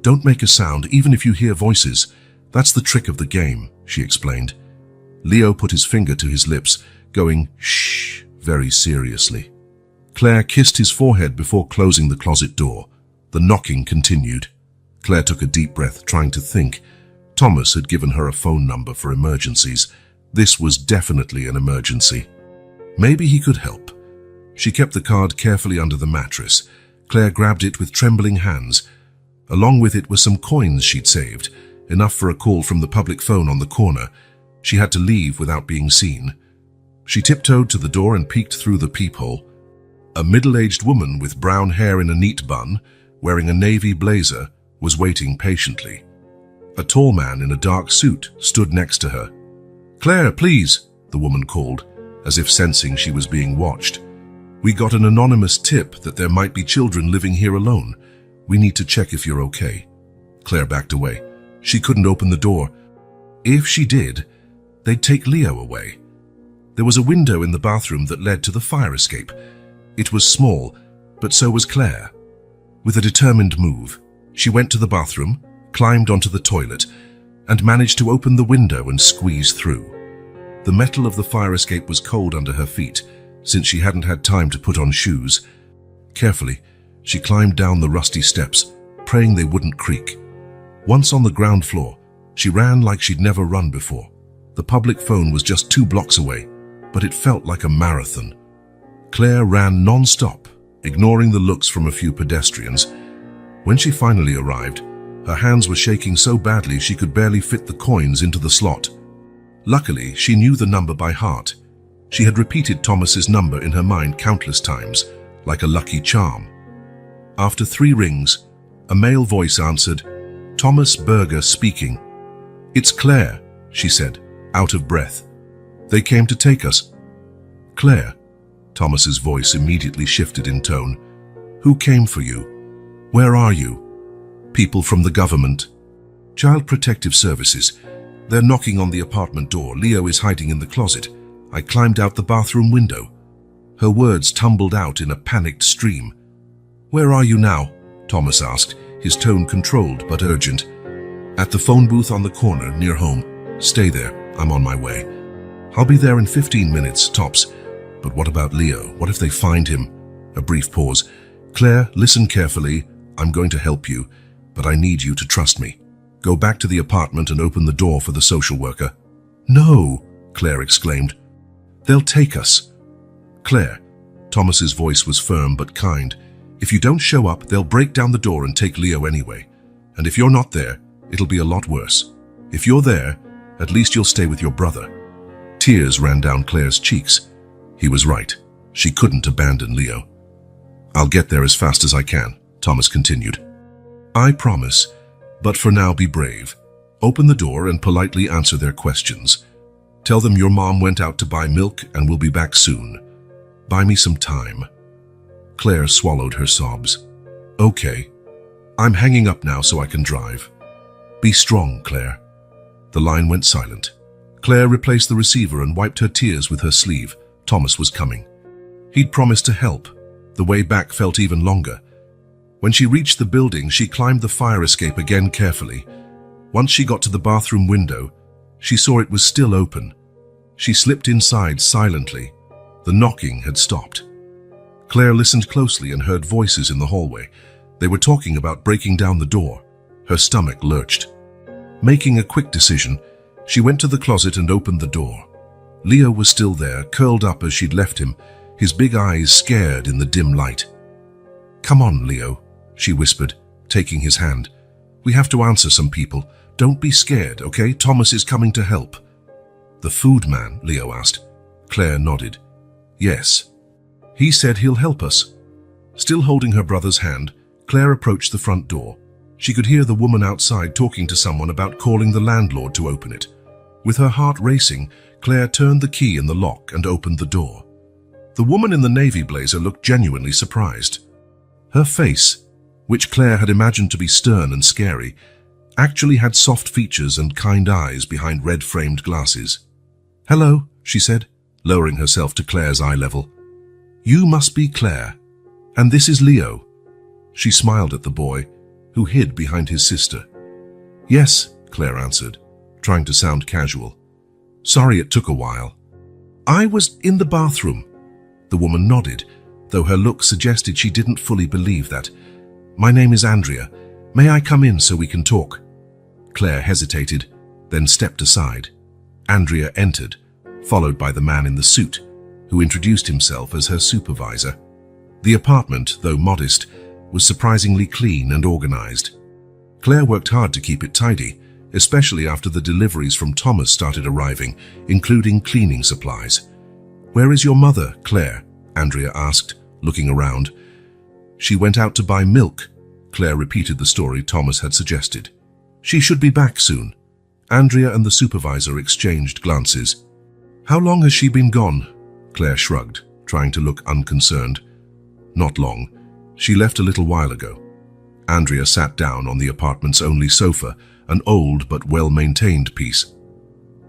Don't make a sound, even if you hear voices. That's the trick of the game, she explained. Leo put his finger to his lips, going shh very seriously. Claire kissed his forehead before closing the closet door. The knocking continued. Claire took a deep breath, trying to think. Thomas had given her a phone number for emergencies. This was definitely an emergency. Maybe he could help. She kept the card carefully under the mattress. Claire grabbed it with trembling hands. Along with it were some coins she'd saved, enough for a call from the public phone on the corner. She had to leave without being seen. She tiptoed to the door and peeked through the peephole. A middle-aged woman with brown hair in a neat bun, wearing a navy blazer, was waiting patiently. A tall man in a dark suit stood next to her. Claire, please, the woman called, as if sensing she was being watched. "We got an anonymous tip that there might be children living here alone. We need to check if you're okay." Claire backed away. She couldn't open the door. If she did, they'd take Leo away. There was a window in the bathroom that led to the fire escape. It was small, but so was Claire. With a determined move, she went to the bathroom, climbed onto the toilet, and managed to open the window and squeeze through. The metal of the fire escape was cold under her feet, since she hadn't had time to put on shoes. Carefully, she climbed down the rusty steps, praying they wouldn't creak. Once on the ground floor, she ran like she'd never run before. The public phone was just 2 blocks away, but it felt like a marathon. Claire ran non-stop, ignoring the looks from a few pedestrians. When she finally arrived, her hands were shaking so badly she could barely fit the coins into the slot. Luckily, she knew the number by heart. She had repeated Thomas's number in her mind countless times, like a lucky charm. After 3 rings, a male voice answered, "Thomas Berger speaking." "It's Claire," she said, out of breath. "They came to take us." "Claire," Thomas's voice immediately shifted in tone. "Who came for you? Where are you?" "People from the government. Child Protective Services. They're knocking on the apartment door. Leo is hiding in the closet. I climbed out the bathroom window." Her words tumbled out in a panicked stream. "Where are you now?" Thomas asked, his tone controlled but urgent. "At the phone booth on the corner, near home. Stay there. I'm on my way. I'll be there in 15 minutes, tops. But what about Leo? What if they find him?" A brief pause. "Claire, listen carefully. I'm going to help you, but I need you to trust me. Go back to the apartment and open the door for the social worker." "No," Claire exclaimed. "They'll take us." "Claire," Thomas's voice was firm but kind. "If you don't show up, they'll break down the door and take Leo anyway. And if you're not there, it'll be a lot worse. If you're there, at least you'll stay with your brother." Tears ran down Claire's cheeks. He was right. She couldn't abandon Leo. "I'll get there as fast as I can," Thomas continued. "I promise. But for now, be brave. Open the door and politely answer their questions. Tell them your mom went out to buy milk and will be back soon. Buy me some time." Claire swallowed her sobs. "Okay. I'm hanging up now so I can drive. Be strong, Claire." The line went silent. Claire replaced the receiver and wiped her tears with her sleeve. Thomas was coming. He'd promised to help. The way back felt even longer. When she reached the building, she climbed the fire escape again carefully. Once she got to the bathroom window, she saw it was still open. She slipped inside silently. The knocking had stopped. Claire listened closely and heard voices in the hallway. They were talking about breaking down the door. Her stomach lurched. Making a quick decision, she went to the closet and opened the door. Leo was still there, curled up as she'd left him, his big eyes scared in the dim light. "Come on, Leo," she whispered, taking his hand. "We have to answer some people. Don't be scared, okay? Thomas is coming to help." "The food man?" Leo asked. Claire nodded. "Yes. He said he'll help us." Still holding her brother's hand, Claire approached the front door. She could hear the woman outside talking to someone about calling the landlord to open it. With her heart racing, Claire turned the key in the lock and opened the door. The woman in the navy blazer looked genuinely surprised. Her face, which Claire had imagined to be stern and scary, actually had soft features and kind eyes behind red-framed glasses. "Hello," she said, lowering herself to Claire's eye level. "You must be Claire, and this is Leo." She smiled at the boy, who hid behind his sister. "Yes," Claire answered, trying to sound casual. "Sorry it took a while." "I was in the bathroom." The woman nodded, though her look suggested she didn't fully believe that. "My name is Andrea. May I come in so we can talk?" Claire hesitated, then stepped aside. Andrea entered, followed by the man in the suit, who introduced himself as her supervisor. The apartment, though modest, was surprisingly clean and organized. Claire worked hard to keep it tidy, especially after the deliveries from Thomas started arriving, including cleaning supplies. "Where is your mother, Claire?" Andrea asked, looking around. "She went out to buy milk." Claire repeated the story Thomas had suggested. "She should be back soon." Andrea and the supervisor exchanged glances. How long has she been gone? Claire shrugged, trying to look unconcerned. Not long. She left a little while ago. Andrea sat down on the apartment's only sofa, an old but well-maintained piece.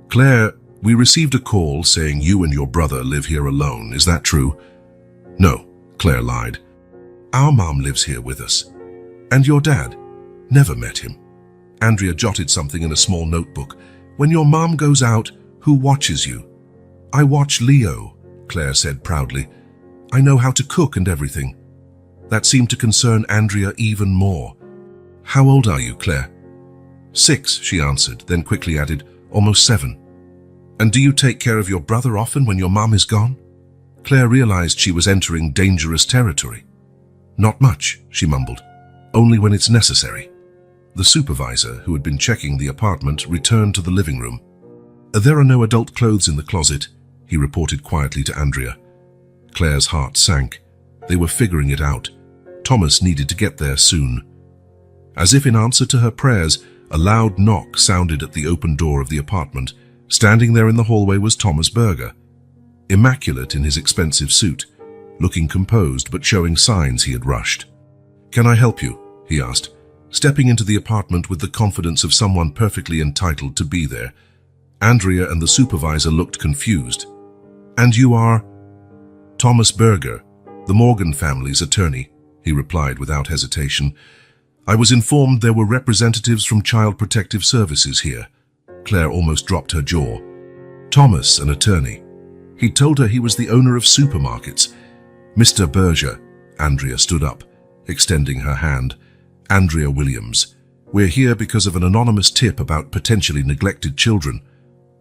Claire, we received a call saying you and your brother live here alone. Is that true? No, Claire lied. Our mom lives here with us. And your dad? Never met him. Andrea jotted something in a small notebook. When your mom goes out, who watches you? I watch Leo, Claire said proudly. I know how to cook and everything. That seemed to concern Andrea even more. How old are you, Claire? 6, she answered, then quickly added, almost 7. And do you take care of your brother often when your mom is gone? Claire realized she was entering dangerous territory. Not much, she mumbled. Only when it's necessary. The supervisor, who had been checking the apartment, returned to the living room. There are no adult clothes in the closet, he reported quietly to Andrea. Claire's heart sank. They were figuring it out. Thomas needed to get there soon. As if in answer to her prayers, a loud knock sounded at the open door of the apartment. Standing there in the hallway was Thomas Berger, immaculate in his expensive suit, looking composed but showing signs he had rushed. Can I help you? He asked, stepping into the apartment with the confidence of someone perfectly entitled to be there. Andrea and the supervisor looked confused. And you are? Thomas Berger, the Morgan family's attorney, he replied without hesitation. I was informed there were representatives from Child Protective Services here. Claire almost dropped her jaw. Thomas, an attorney. He told her he was the owner of supermarkets. Mr. Berger, Andrea stood up, extending her hand. Andrea Williams. We're here because of an anonymous tip about potentially neglected children.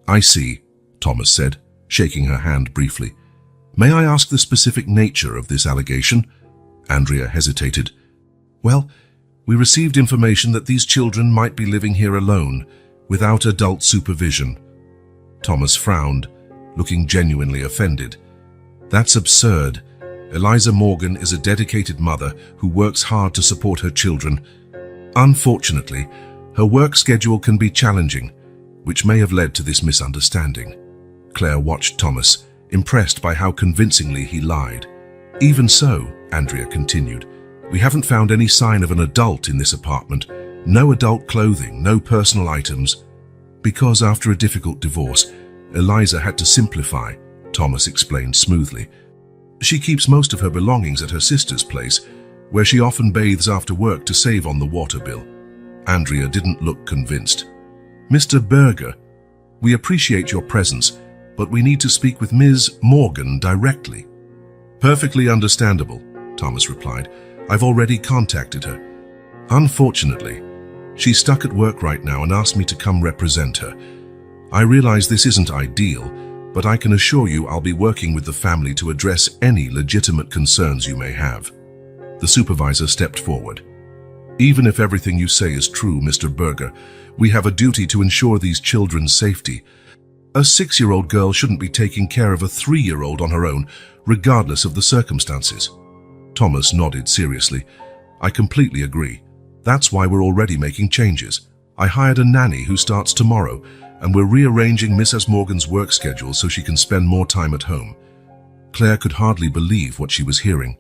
I see, Thomas said, shaking her hand briefly. May I ask the specific nature of this allegation? Andrea hesitated. Well, we received information that these children might be living here alone, without adult supervision. Thomas frowned, looking genuinely offended. That's absurd. Eliza Morgan is a dedicated mother who works hard to support her children. Unfortunately, her work schedule can be challenging, which may have led to this misunderstanding. Claire watched Thomas, impressed by how convincingly he lied. Even so, Andrea continued, we haven't found any sign of an adult in this apartment. No adult clothing, no personal items. Because after a difficult divorce, Eliza had to simplify, Thomas explained smoothly. She keeps most of her belongings at her sister's place, where she often bathes after work to save on the water bill. Andrea didn't look convinced. Mr. Berger, we appreciate your presence, but we need to speak with Ms. Morgan directly. Perfectly understandable, Thomas replied. I've already contacted her. Unfortunately, she's stuck at work right now and asked me to come represent her. I realize this isn't ideal, but I can assure you I'll be working with the family to address any legitimate concerns you may have. The supervisor stepped forward. Even if everything you say is true, Mr. Berger, we have a duty to ensure these children's safety. A 6-year-old girl shouldn't be taking care of a 3-year-old on her own, regardless of the circumstances. Thomas nodded seriously. I completely agree. That's why we're already making changes. I hired a nanny who starts tomorrow, and we're rearranging Mrs. Morgan's work schedule so she can spend more time at home. Claire could hardly believe what she was hearing.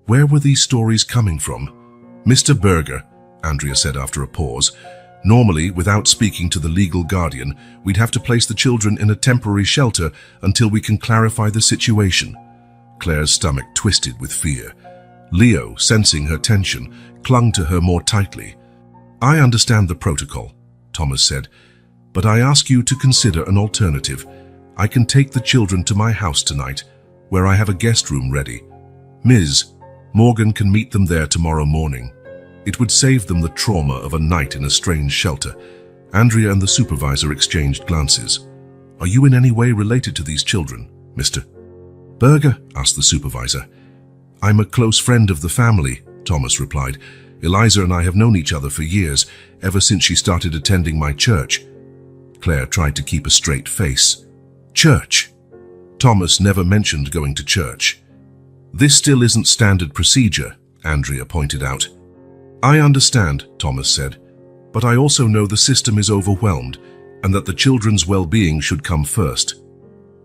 Where were these stories coming from? Mr. Berger, Andrea said after a pause. Normally, without speaking to the legal guardian, we'd have to place the children in a temporary shelter until we can clarify the situation. Claire's stomach twisted with fear. Leo, sensing her tension, clung to her more tightly. I understand the protocol, Thomas said, but I ask you to consider an alternative. I can take the children to my house tonight, where I have a guest room ready. Ms. Morgan can meet them there tomorrow morning. It would save them the trauma of a night in a strange shelter. Andrea and the supervisor exchanged glances. Are you in any way related to these children, Mr. Berger? Asked the supervisor. I'm a close friend of the family, Thomas replied. Eliza and I have known each other for years, ever since she started attending my church. Claire tried to keep a straight face. Church? Thomas never mentioned going to church. This still isn't standard procedure, Andrea pointed out. I understand, Thomas said, but I also know the system is overwhelmed and that the children's well-being should come first.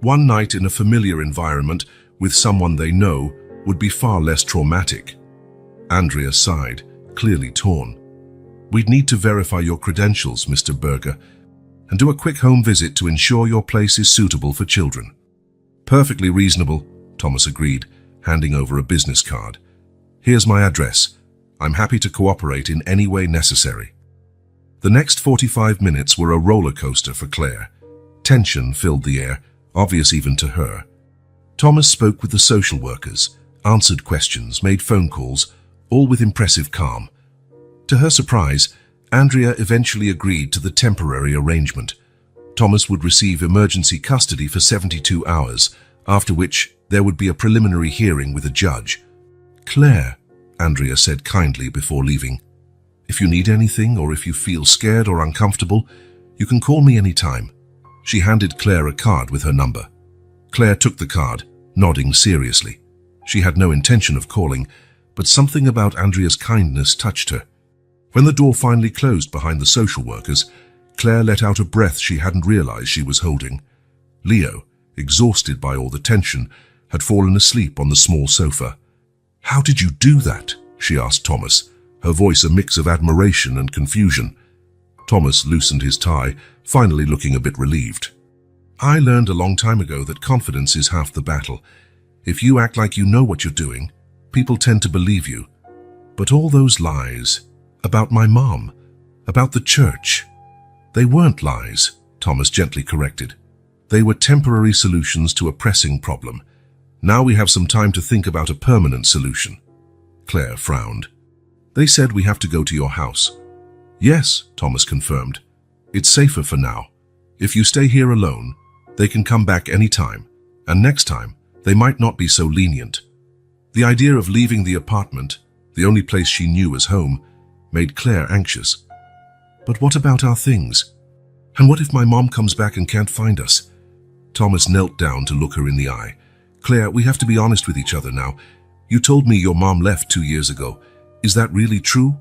One night in a familiar environment with someone they know would be far less traumatic. Andrea sighed, clearly torn. We'd need to verify your credentials, Mr. Berger, and do a quick home visit to ensure your place is suitable for children. Perfectly reasonable, Thomas agreed, handing over a business card. Here's my address. I'm happy to cooperate in any way necessary. The next 45 minutes were a roller coaster for Claire. Tension filled the air, obvious even to her. Thomas spoke with the social workers, answered questions, made phone calls, all with impressive calm. To her surprise, Andrea eventually agreed to the temporary arrangement. Thomas would receive emergency custody for 72 hours, after which there would be a preliminary hearing with a judge. Claire, Andrea said kindly before leaving, if you need anything or if you feel scared or uncomfortable, you can call me anytime. She handed Claire a card with her number. Claire took the card, nodding seriously. She had no intention of calling, but something about Andrea's kindness touched her. When the door finally closed behind the social workers, Claire let out a breath she hadn't realized she was holding. Leo, exhausted by all the tension, had fallen asleep on the small sofa. "How did you do that?" she asked Thomas, her voice a mix of admiration and confusion. Thomas loosened his tie, finally looking a bit relieved. "I learned a long time ago that confidence is half the battle. If you act like you know what you're doing, people tend to believe you. But all those lies, about my mom, about the church, they weren't lies," Thomas gently corrected. "They were temporary solutions to a pressing problem. Now we have some time to think about a permanent solution." Claire frowned. "They said we have to go to your house." "Yes," Thomas confirmed. "It's safer for now. If you stay here alone, they can come back any time, and next time, they might not be so lenient." The idea of leaving the apartment, the only place she knew as home, made Claire anxious. "But what about our things? And what if my mom comes back and can't find us?" Thomas knelt down to look her in the eye. "Claire, we have to be honest with each other now. You told me your mom left 2 years ago. Is that really true?"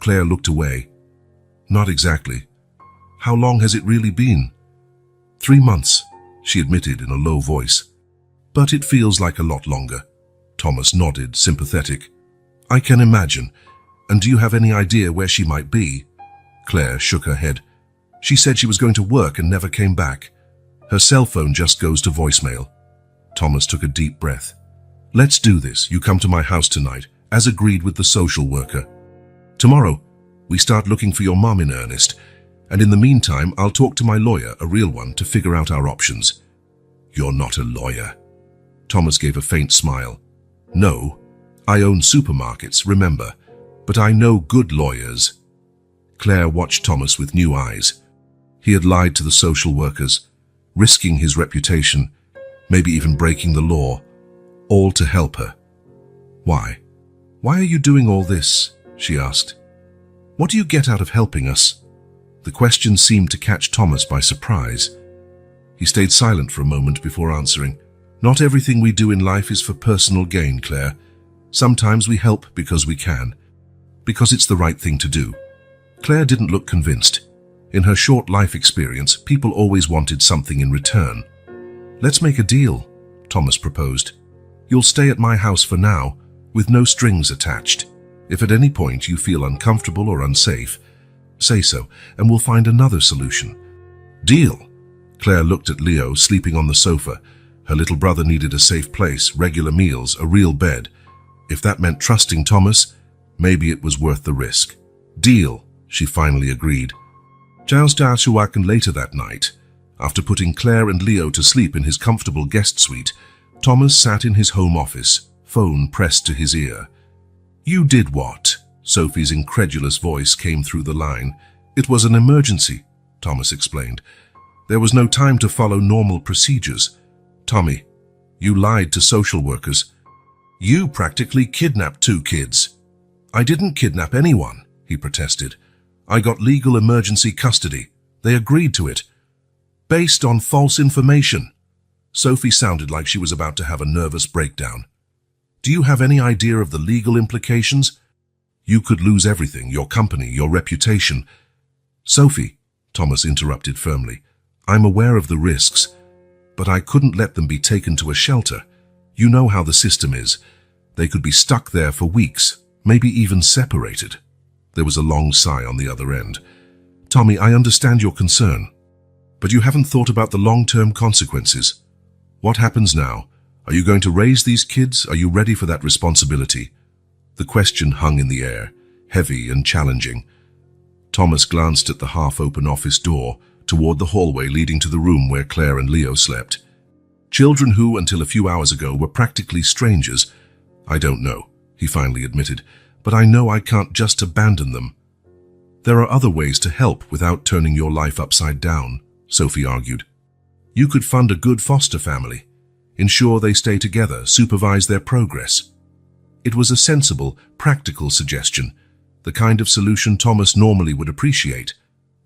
Claire looked away. "Not exactly. How long has it really been?" 3 months, she admitted in a low voice. "But it feels like a lot longer." Thomas nodded, sympathetic. "I can imagine. And do you have any idea where she might be?" Claire shook her head. "She said she was going to work and never came back. Her cell phone just goes to voicemail." Thomas took a deep breath. "Let's do this. You come to my house tonight, as agreed with the social worker. Tomorrow, we start looking for your mom in earnest, and in the meantime, I'll talk to my lawyer, a real one, to figure out our options." "You're not a lawyer." Thomas gave a faint smile. "No, I own supermarkets, remember, but I know good lawyers." Claire watched Thomas with new eyes. He had lied to the social workers, risking his reputation, maybe even breaking the law, all to help her. "Why? Why are you doing all this?" she asked. "What do you get out of helping us?" The question seemed to catch Thomas by surprise. He stayed silent for a moment before answering. "Not everything we do in life is for personal gain, Claire. Sometimes we help because we can, because it's the right thing to do." Claire didn't look convinced. In her short life experience, people always wanted something in return. "Let's make a deal," Thomas proposed. "You'll stay at my house for now, with no strings attached. If at any point you feel uncomfortable or unsafe, say so, and we'll find another solution." "Deal." Claire looked at Leo sleeping on the sofa. Her little brother needed a safe place, regular meals, a real bed. If that meant trusting Thomas, maybe it was worth the risk. "Deal," she finally agreed. Later that night, after putting Claire and Leo to sleep in his comfortable guest suite, Thomas sat in his home office, phone pressed to his ear. "You did what?" Sophie's incredulous voice came through the line. "It was an emergency," Thomas explained. "There was no time to follow normal procedures. Tommy, you lied to social workers. You practically kidnapped 2 kids." "I didn't kidnap anyone," he protested. "I got legal emergency custody. They agreed to it. Based on false information." Sophie sounded like she was about to have a nervous breakdown. "Do you have any idea of the legal implications? You could lose everything, your company, your reputation." "Sophie," Thomas interrupted firmly, "I'm aware of the risks, But I couldn't let them be taken to a shelter. You know how the system is. They could be stuck there for weeks, maybe even separated. There was a long sigh on the other end. Tommy, I understand your concern, but you haven't thought about the long-term consequences. What happens now? Are you going to raise these kids? Are you ready for that responsibility? The question hung in the air, heavy and challenging. Thomas glanced at the half-open office door toward the hallway leading to the room where Claire and Leo slept. Children who, until a few hours ago, were practically strangers. I don't know, he finally admitted, but I know I can't just abandon them. There are other ways to help without turning your life upside down, Sophie argued. You could fund a good foster family, ensure they stay together, supervise their progress. It was a sensible, practical suggestion, the kind of solution Thomas normally would appreciate,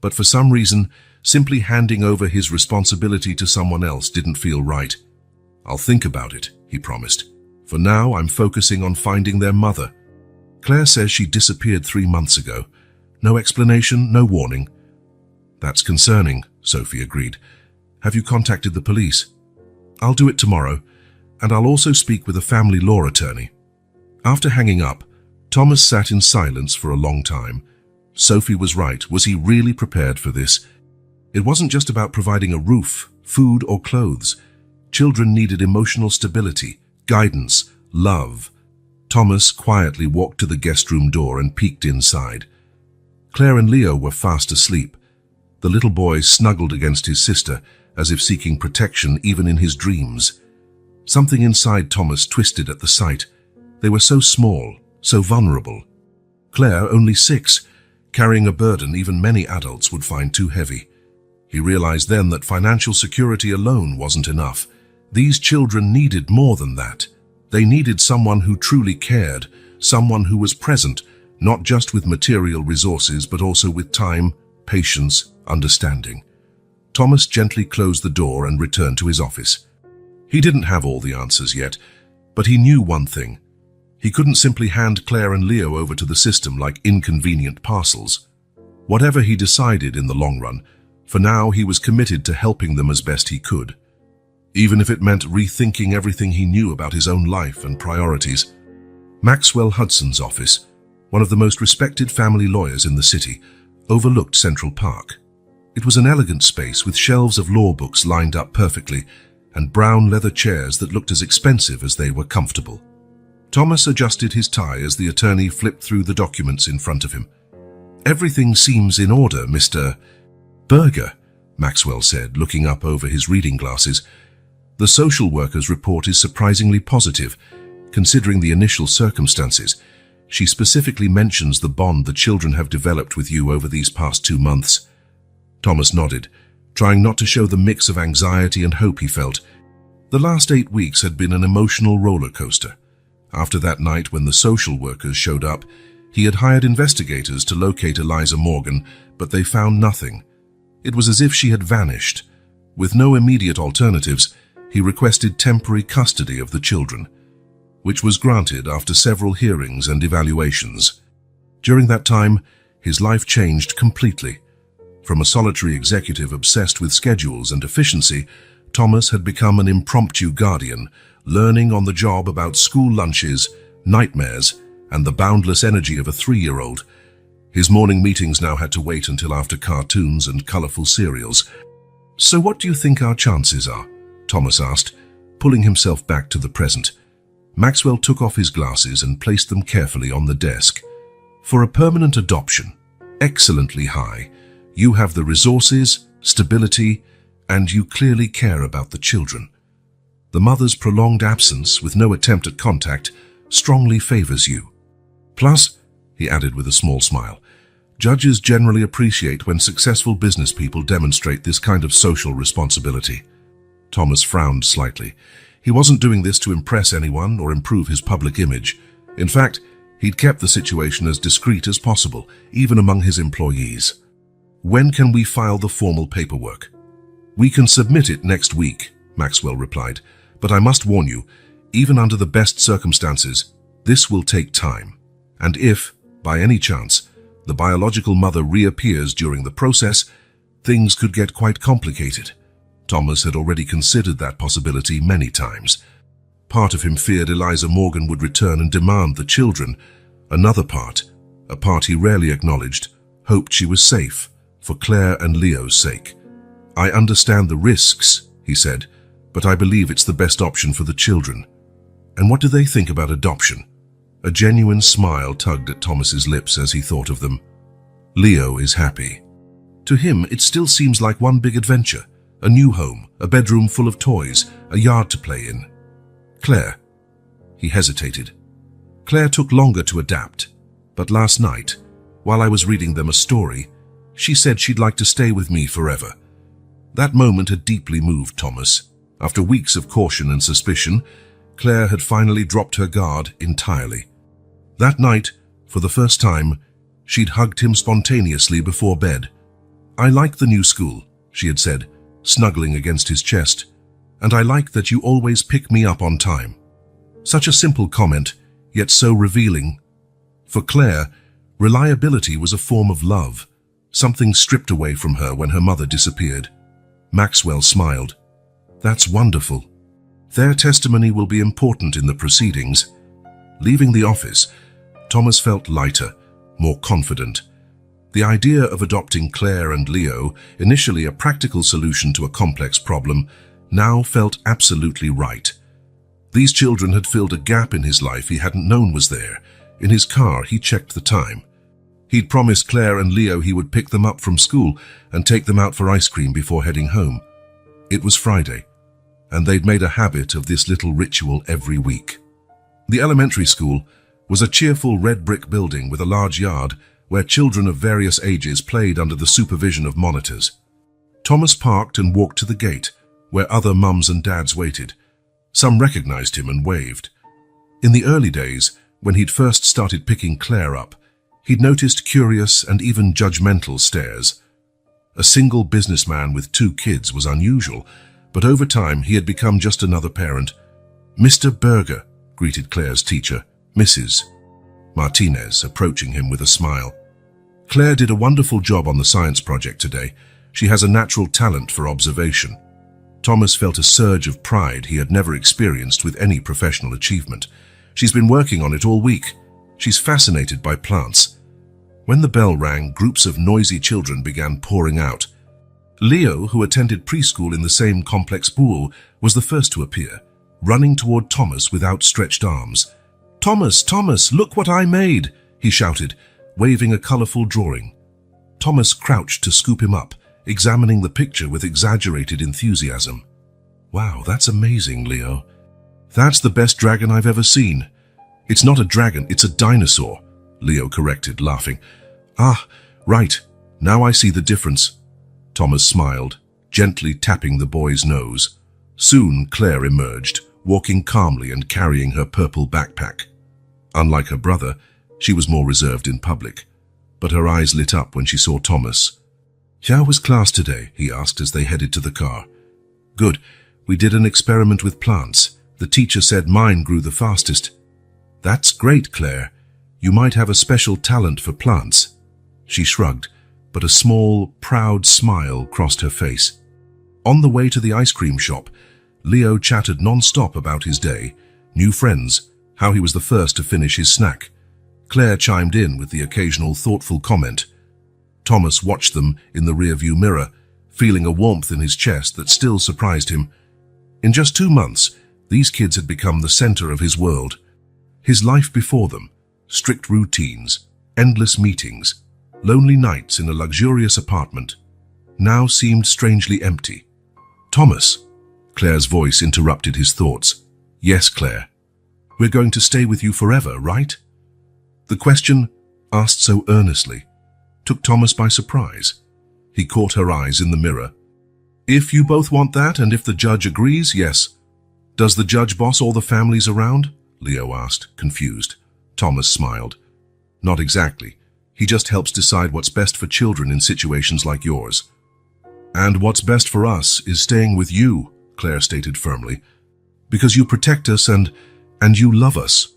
but for some reason, simply handing over his responsibility to someone else didn't feel right. I'll think about it, he promised. For now, I'm focusing on finding their mother. Claire says she disappeared 3 months ago. No explanation, no warning. That's concerning, Sophie agreed. Have you contacted the police? I'll do it tomorrow, and I'll also speak with a family law attorney. After hanging up, Thomas sat in silence for a long time. Sophie was right. Was he really prepared for this? It wasn't just about providing a roof, food, or clothes. Children needed emotional stability, guidance, love. Thomas quietly walked to the guest room door and peeked inside. Claire and Leo were fast asleep. The little boy snuggled against his sister, as if seeking protection even in his dreams. Something inside Thomas twisted at the sight. They were so small, so vulnerable. Claire, only 6, carrying a burden even many adults would find too heavy. He realized then that financial security alone wasn't enough. These children needed more than that. They needed someone who truly cared, someone who was present, not just with material resources, but also with time, patience, understanding. Thomas gently closed the door and returned to his office. He didn't have all the answers yet, but he knew one thing. He couldn't simply hand Claire and Leo over to the system like inconvenient parcels. Whatever he decided in the long run, for now he was committed to helping them as best he could, even if it meant rethinking everything he knew about his own life and priorities. Maxwell Hudson's office, one of the most respected family lawyers in the city, overlooked Central Park. It was an elegant space with shelves of law books lined up perfectly and brown leather chairs that looked as expensive as they were comfortable. Thomas adjusted his tie as the attorney flipped through the documents in front of him. "Everything seems in order, Mr. Berger," Maxwell said, looking up over his reading glasses. "The social worker's report is surprisingly positive, considering the initial circumstances. She specifically mentions the bond the children have developed with you over these past 2 months. Thomas nodded, trying not to show the mix of anxiety and hope he felt. The last 8 weeks had been an emotional roller coaster. After that night when the social workers showed up, he had hired investigators to locate Eliza Morgan, but they found nothing. It was as if she had vanished. With no immediate alternatives, he requested temporary custody of the children, which was granted after several hearings and evaluations. During that time, his life changed completely. From a solitary executive obsessed with schedules and efficiency, Thomas had become an impromptu guardian, learning on the job about school lunches, nightmares, and the boundless energy of a 3-year-old. His morning meetings now had to wait until after cartoons and colorful cereals. "So what do you think our chances are?" Thomas asked, pulling himself back to the present. Maxwell took off his glasses and placed them carefully on the desk. "For a permanent adoption, excellently high. You have the resources, stability, and you clearly care about the children. The mother's prolonged absence, with no attempt at contact, strongly favors you. Plus," he added with a small smile, "judges generally appreciate when successful business people demonstrate this kind of social responsibility." Thomas frowned slightly. He wasn't doing this to impress anyone or improve his public image. In fact, he'd kept the situation as discreet as possible, even among his employees. "When can we file the formal paperwork?" "We can submit it next week," Maxwell replied, "but I must warn you, even under the best circumstances, this will take time. And if, by any chance, the biological mother reappears during the process, things could get quite complicated. Thomas had already considered that possibility many times. Part of him feared Eliza Morgan would return and demand the children. Another part, a part he rarely acknowledged, hoped she was safe, for Claire and Leo's sake. "I understand the risks," he said, "but I believe it's the best option for the children." "And what do they think about adoption?" A genuine smile tugged at Thomas's lips as he thought of them. "Leo is happy. To him, it still seems like one big adventure. A new home, a bedroom full of toys, a yard to play in." "Claire." He hesitated. Claire took longer to adapt, but last night, while I was reading them a story, she said she'd like to stay with me forever. That moment had deeply moved Thomas. After weeks of caution and suspicion, Claire had finally dropped her guard entirely. That night, for the first time, she'd hugged him spontaneously before bed. "I like the new school," she had said, snuggling against his chest, "and I like that you always pick me up on time." Such a simple comment, yet so revealing. For Claire, reliability was a form of love, something stripped away from her when her mother disappeared. Maxwell smiled. "That's wonderful. Their testimony will be important in the proceedings." Leaving the office, Thomas felt lighter, more confident. The idea of adopting Claire and Leo, initially a practical solution to a complex problem, now felt absolutely right. These children had filled a gap in his life he hadn't known was there. In his car, he checked the time. He'd promised Claire and Leo he would pick them up from school and take them out for ice cream before heading home. It was Friday, and they'd made a habit of this little ritual every week. The elementary school was a cheerful red brick building with a large yard where children of various ages played under the supervision of monitors. Thomas parked and walked to the gate, where other mums and dads waited. Some recognized him and waved. In the early days, when he'd first started picking Claire up, he'd noticed curious and even judgmental stares. A single businessman with 2 kids was unusual, but over time he had become just another parent. "Mr. Berger," greeted Claire's teacher, Mrs. Martinez, approaching him with a smile. "Claire did a wonderful job on the science project today. She has a natural talent for observation." Thomas felt a surge of pride he had never experienced with any professional achievement. "She's been working on it all week. She's fascinated by plants." When the bell rang, groups of noisy children began pouring out. Leo, who attended preschool in the same complex pool, was the first to appear, running toward Thomas with outstretched arms. "Thomas, Thomas, look what I made!" he shouted, waving a colorful drawing. Thomas crouched to scoop him up, examining the picture with exaggerated enthusiasm. "Wow, that's amazing, Leo. That's the best dragon I've ever seen." "It's not a dragon, it's a dinosaur," Leo corrected, laughing. "Ah, right. Now I see the difference." Thomas smiled, gently tapping the boy's nose. Soon Claire emerged, walking calmly and carrying her purple backpack. Unlike her brother, she was more reserved in public, but her eyes lit up when she saw Thomas. "How was class today?" he asked as they headed to the car. "Good. We did an experiment with plants. The teacher said mine grew the fastest." "That's great, Claire. You might have a special talent for plants." She shrugged, but a small, proud smile crossed her face. On the way to the ice cream shop, Leo chattered non-stop about his day, new friends, how he was the first to finish his snack. Claire chimed in with the occasional thoughtful comment. Thomas watched them in the rearview mirror, feeling a warmth in his chest that still surprised him. In just 2 months, these kids had become the center of his world. His life before them, strict routines, endless meetings, lonely nights in a luxurious apartment, now seemed strangely empty. "Thomas," Claire's voice interrupted his thoughts. "Yes, Claire. We're going to stay with you forever, right?" The question, asked so earnestly, took Thomas by surprise. He caught her eyes in the mirror. "If you both want that, and if the judge agrees, yes." "Does the judge boss all the families around?" Leo asked, confused. Thomas smiled. "Not exactly. He just helps decide what's best for children in situations like yours." "And what's best for us is staying with you," Claire stated firmly. "Because you protect us and you love us."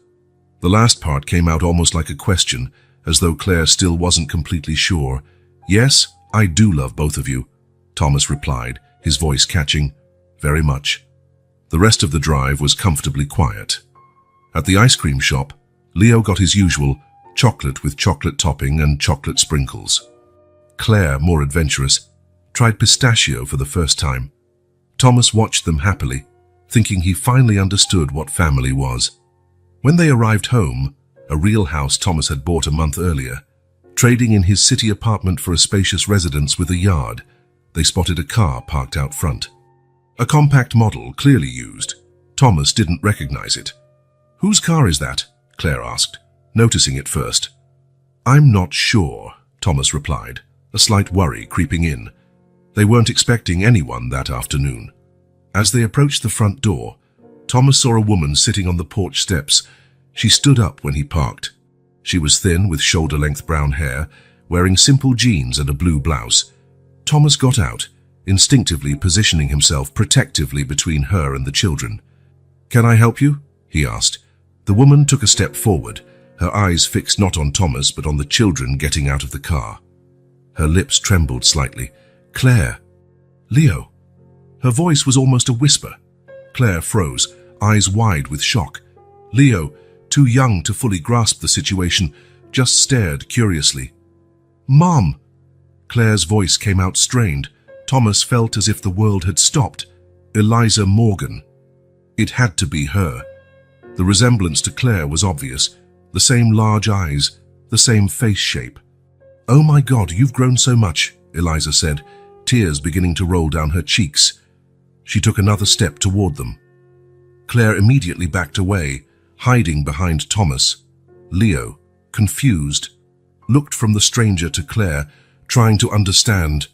The last part came out almost like a question, as though Claire still wasn't completely sure. "Yes, I do love both of you," Thomas replied, his voice catching. Very much. The rest of the drive was comfortably quiet. At the ice cream shop, Leo got his usual chocolate with chocolate topping and chocolate sprinkles. Claire, more adventurous, tried pistachio for the first time. Thomas watched them happily, thinking he finally understood what family was. When they arrived home, a real house Thomas had bought a month earlier, trading in his city apartment for a spacious residence with a yard, they spotted a car parked out front. A compact model, clearly used. Thomas didn't recognize it. "Whose car is that?" Claire asked, noticing it first. "I'm not sure," Thomas replied, a slight worry creeping in. They weren't expecting anyone that afternoon. As they approached the front door, Thomas saw a woman sitting on the porch steps. She stood up when he parked. She was thin, with shoulder-length brown hair, wearing simple jeans and a blue blouse. Thomas got out, instinctively positioning himself protectively between her and the children. "Can I help you?" he asked. The woman took a step forward, her eyes fixed not on Thomas but on the children getting out of the car. Her lips trembled slightly. "Claire." "Leo." Her voice was almost a whisper. Claire froze, eyes wide with shock. Leo, too young to fully grasp the situation, just stared curiously. "Mom!" Claire's voice came out strained. Thomas felt as if the world had stopped. Eliza Morgan. It had to be her. The resemblance to Claire was obvious. The same large eyes, the same face shape. "Oh my God, you've grown so much," Eliza said, tears beginning to roll down her cheeks. She took another step toward them. Claire immediately backed away, hiding behind Thomas. Leo, confused, looked from the stranger to Claire, trying to understand.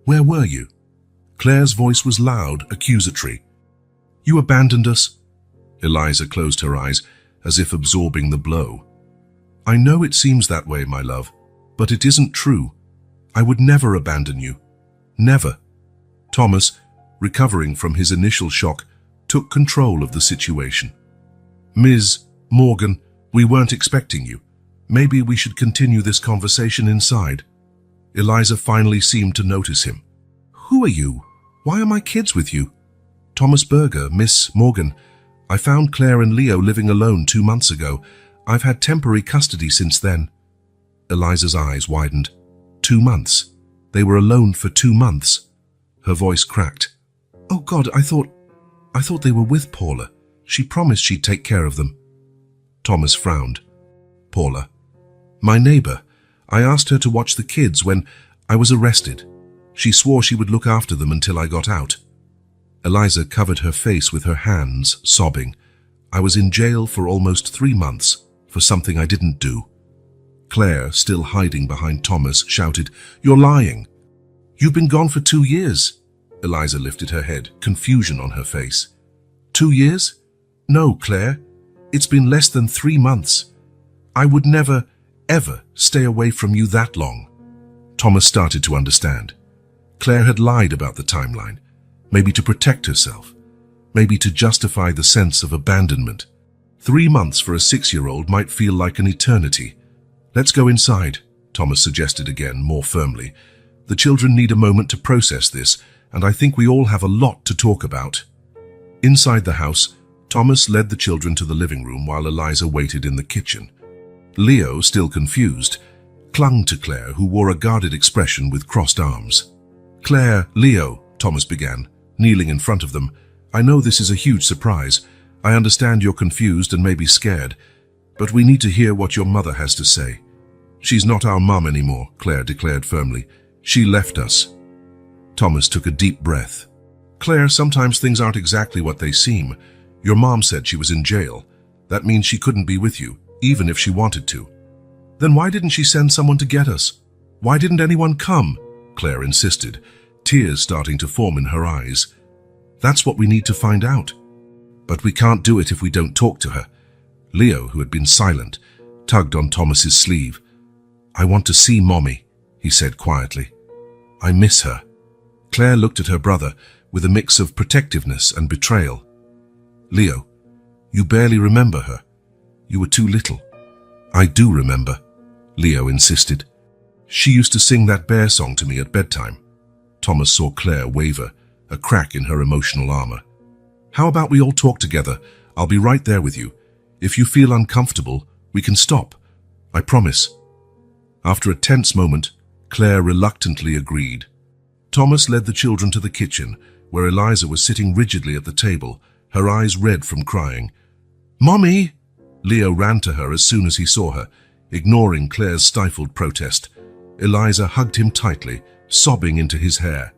"Where were you?" Claire's voice was loud, accusatory. "You abandoned us?" Eliza closed her eyes, as if absorbing the blow. "I know it seems that way, my love, but it isn't true. I would never abandon you. Never." Thomas, recovering from his initial shock, took control of the situation. "Ms. Morgan, we weren't expecting you. Maybe we should continue this conversation inside." Eliza finally seemed to notice him. "Who are you? Why are my kids with you?" "Thomas Berger, Miss Morgan. I found Claire and Leo living alone 2 months ago. I've had temporary custody since then." Eliza's eyes widened. 2 months? They were alone for 2 months? Her voice cracked. "Oh God, I thought they were with Paula. She promised she'd take care of them." Thomas frowned. "Paula?" "My neighbor. I asked her to watch the kids when I was arrested. She swore she would look after them until I got out." Eliza covered her face with her hands, sobbing. "I was in jail for almost 3 months for something I didn't do." Claire, still hiding behind Thomas, shouted, "You're lying. You've been gone for 2 years." Eliza lifted her head, confusion on her face. 2 years? No, Claire. It's been less than 3 months. I would never, ever stay away from you that long." Thomas started to understand. Claire had lied about the timeline, maybe to protect herself, maybe to justify the sense of abandonment. 3 months for a 6-year-old might feel like an eternity. "Let's go inside," Thomas suggested again, more firmly. "The children need a moment to process this, and I think we all have a lot to talk about." Inside the house, Thomas led the children to the living room while Eliza waited in the kitchen. Leo, still confused, clung to Claire, who wore a guarded expression with crossed arms. "Claire, Leo," Thomas began, kneeling in front of them, "I know this is a huge surprise. I understand you're confused and maybe scared, but we need to hear what your mother has to say." "She's not our mom anymore," Claire declared firmly. "She left us." Thomas took a deep breath. "Claire, sometimes things aren't exactly what they seem. Your mom said she was in jail. That means she couldn't be with you, even if she wanted to." "Then why didn't she send someone to get us? Why didn't anyone come?" Claire insisted, tears starting to form in her eyes. "That's what we need to find out. But we can't do it if we don't talk to her." Leo, who had been silent, tugged on Thomas's sleeve. "I want to see Mommy," he said quietly. "I miss her." Claire looked at her brother with a mix of protectiveness and betrayal. "Leo, you barely remember her. You were too little." "I do remember," Leo insisted. "She used to sing that bear song to me at bedtime." Thomas saw Claire waver. a crack in her emotional armor. "How about we all talk together? I'll be right there with you. If you feel uncomfortable, we can stop. I promise." After a tense moment, Claire reluctantly agreed. Thomas led the children to the kitchen, where Eliza was sitting rigidly at the table, her eyes red from crying. "Mommy!" Leo ran to her as soon as he saw her, ignoring Claire's stifled protest. Eliza hugged him tightly, sobbing into his hair.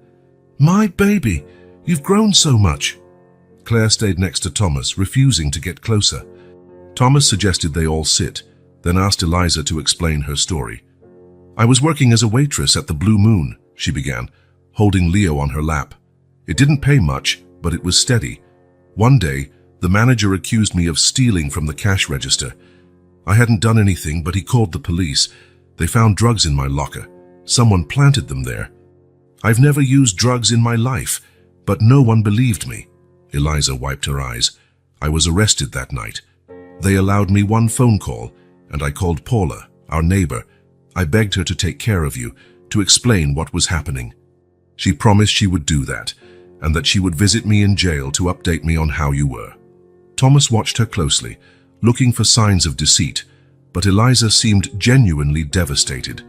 "My baby, you've grown so much." Claire stayed next to Thomas, refusing to get closer. Thomas suggested they all sit, then asked Eliza to explain her story. "I was working as a waitress at the Blue Moon," she began, holding Leo on her lap. "It didn't pay much, but it was steady. One day, the manager accused me of stealing from the cash register. I hadn't done anything, but he called the police. They found drugs in my locker. Someone planted them there. I've never used drugs in my life, but no one believed me." Eliza wiped her eyes. "I was arrested that night. They allowed me one phone call, and I called Paula, our neighbor. I begged her to take care of you, to explain what was happening. She promised she would do that, and that she would visit me in jail to update me on how you were." Thomas watched her closely, looking for signs of deceit, but Eliza seemed genuinely devastated.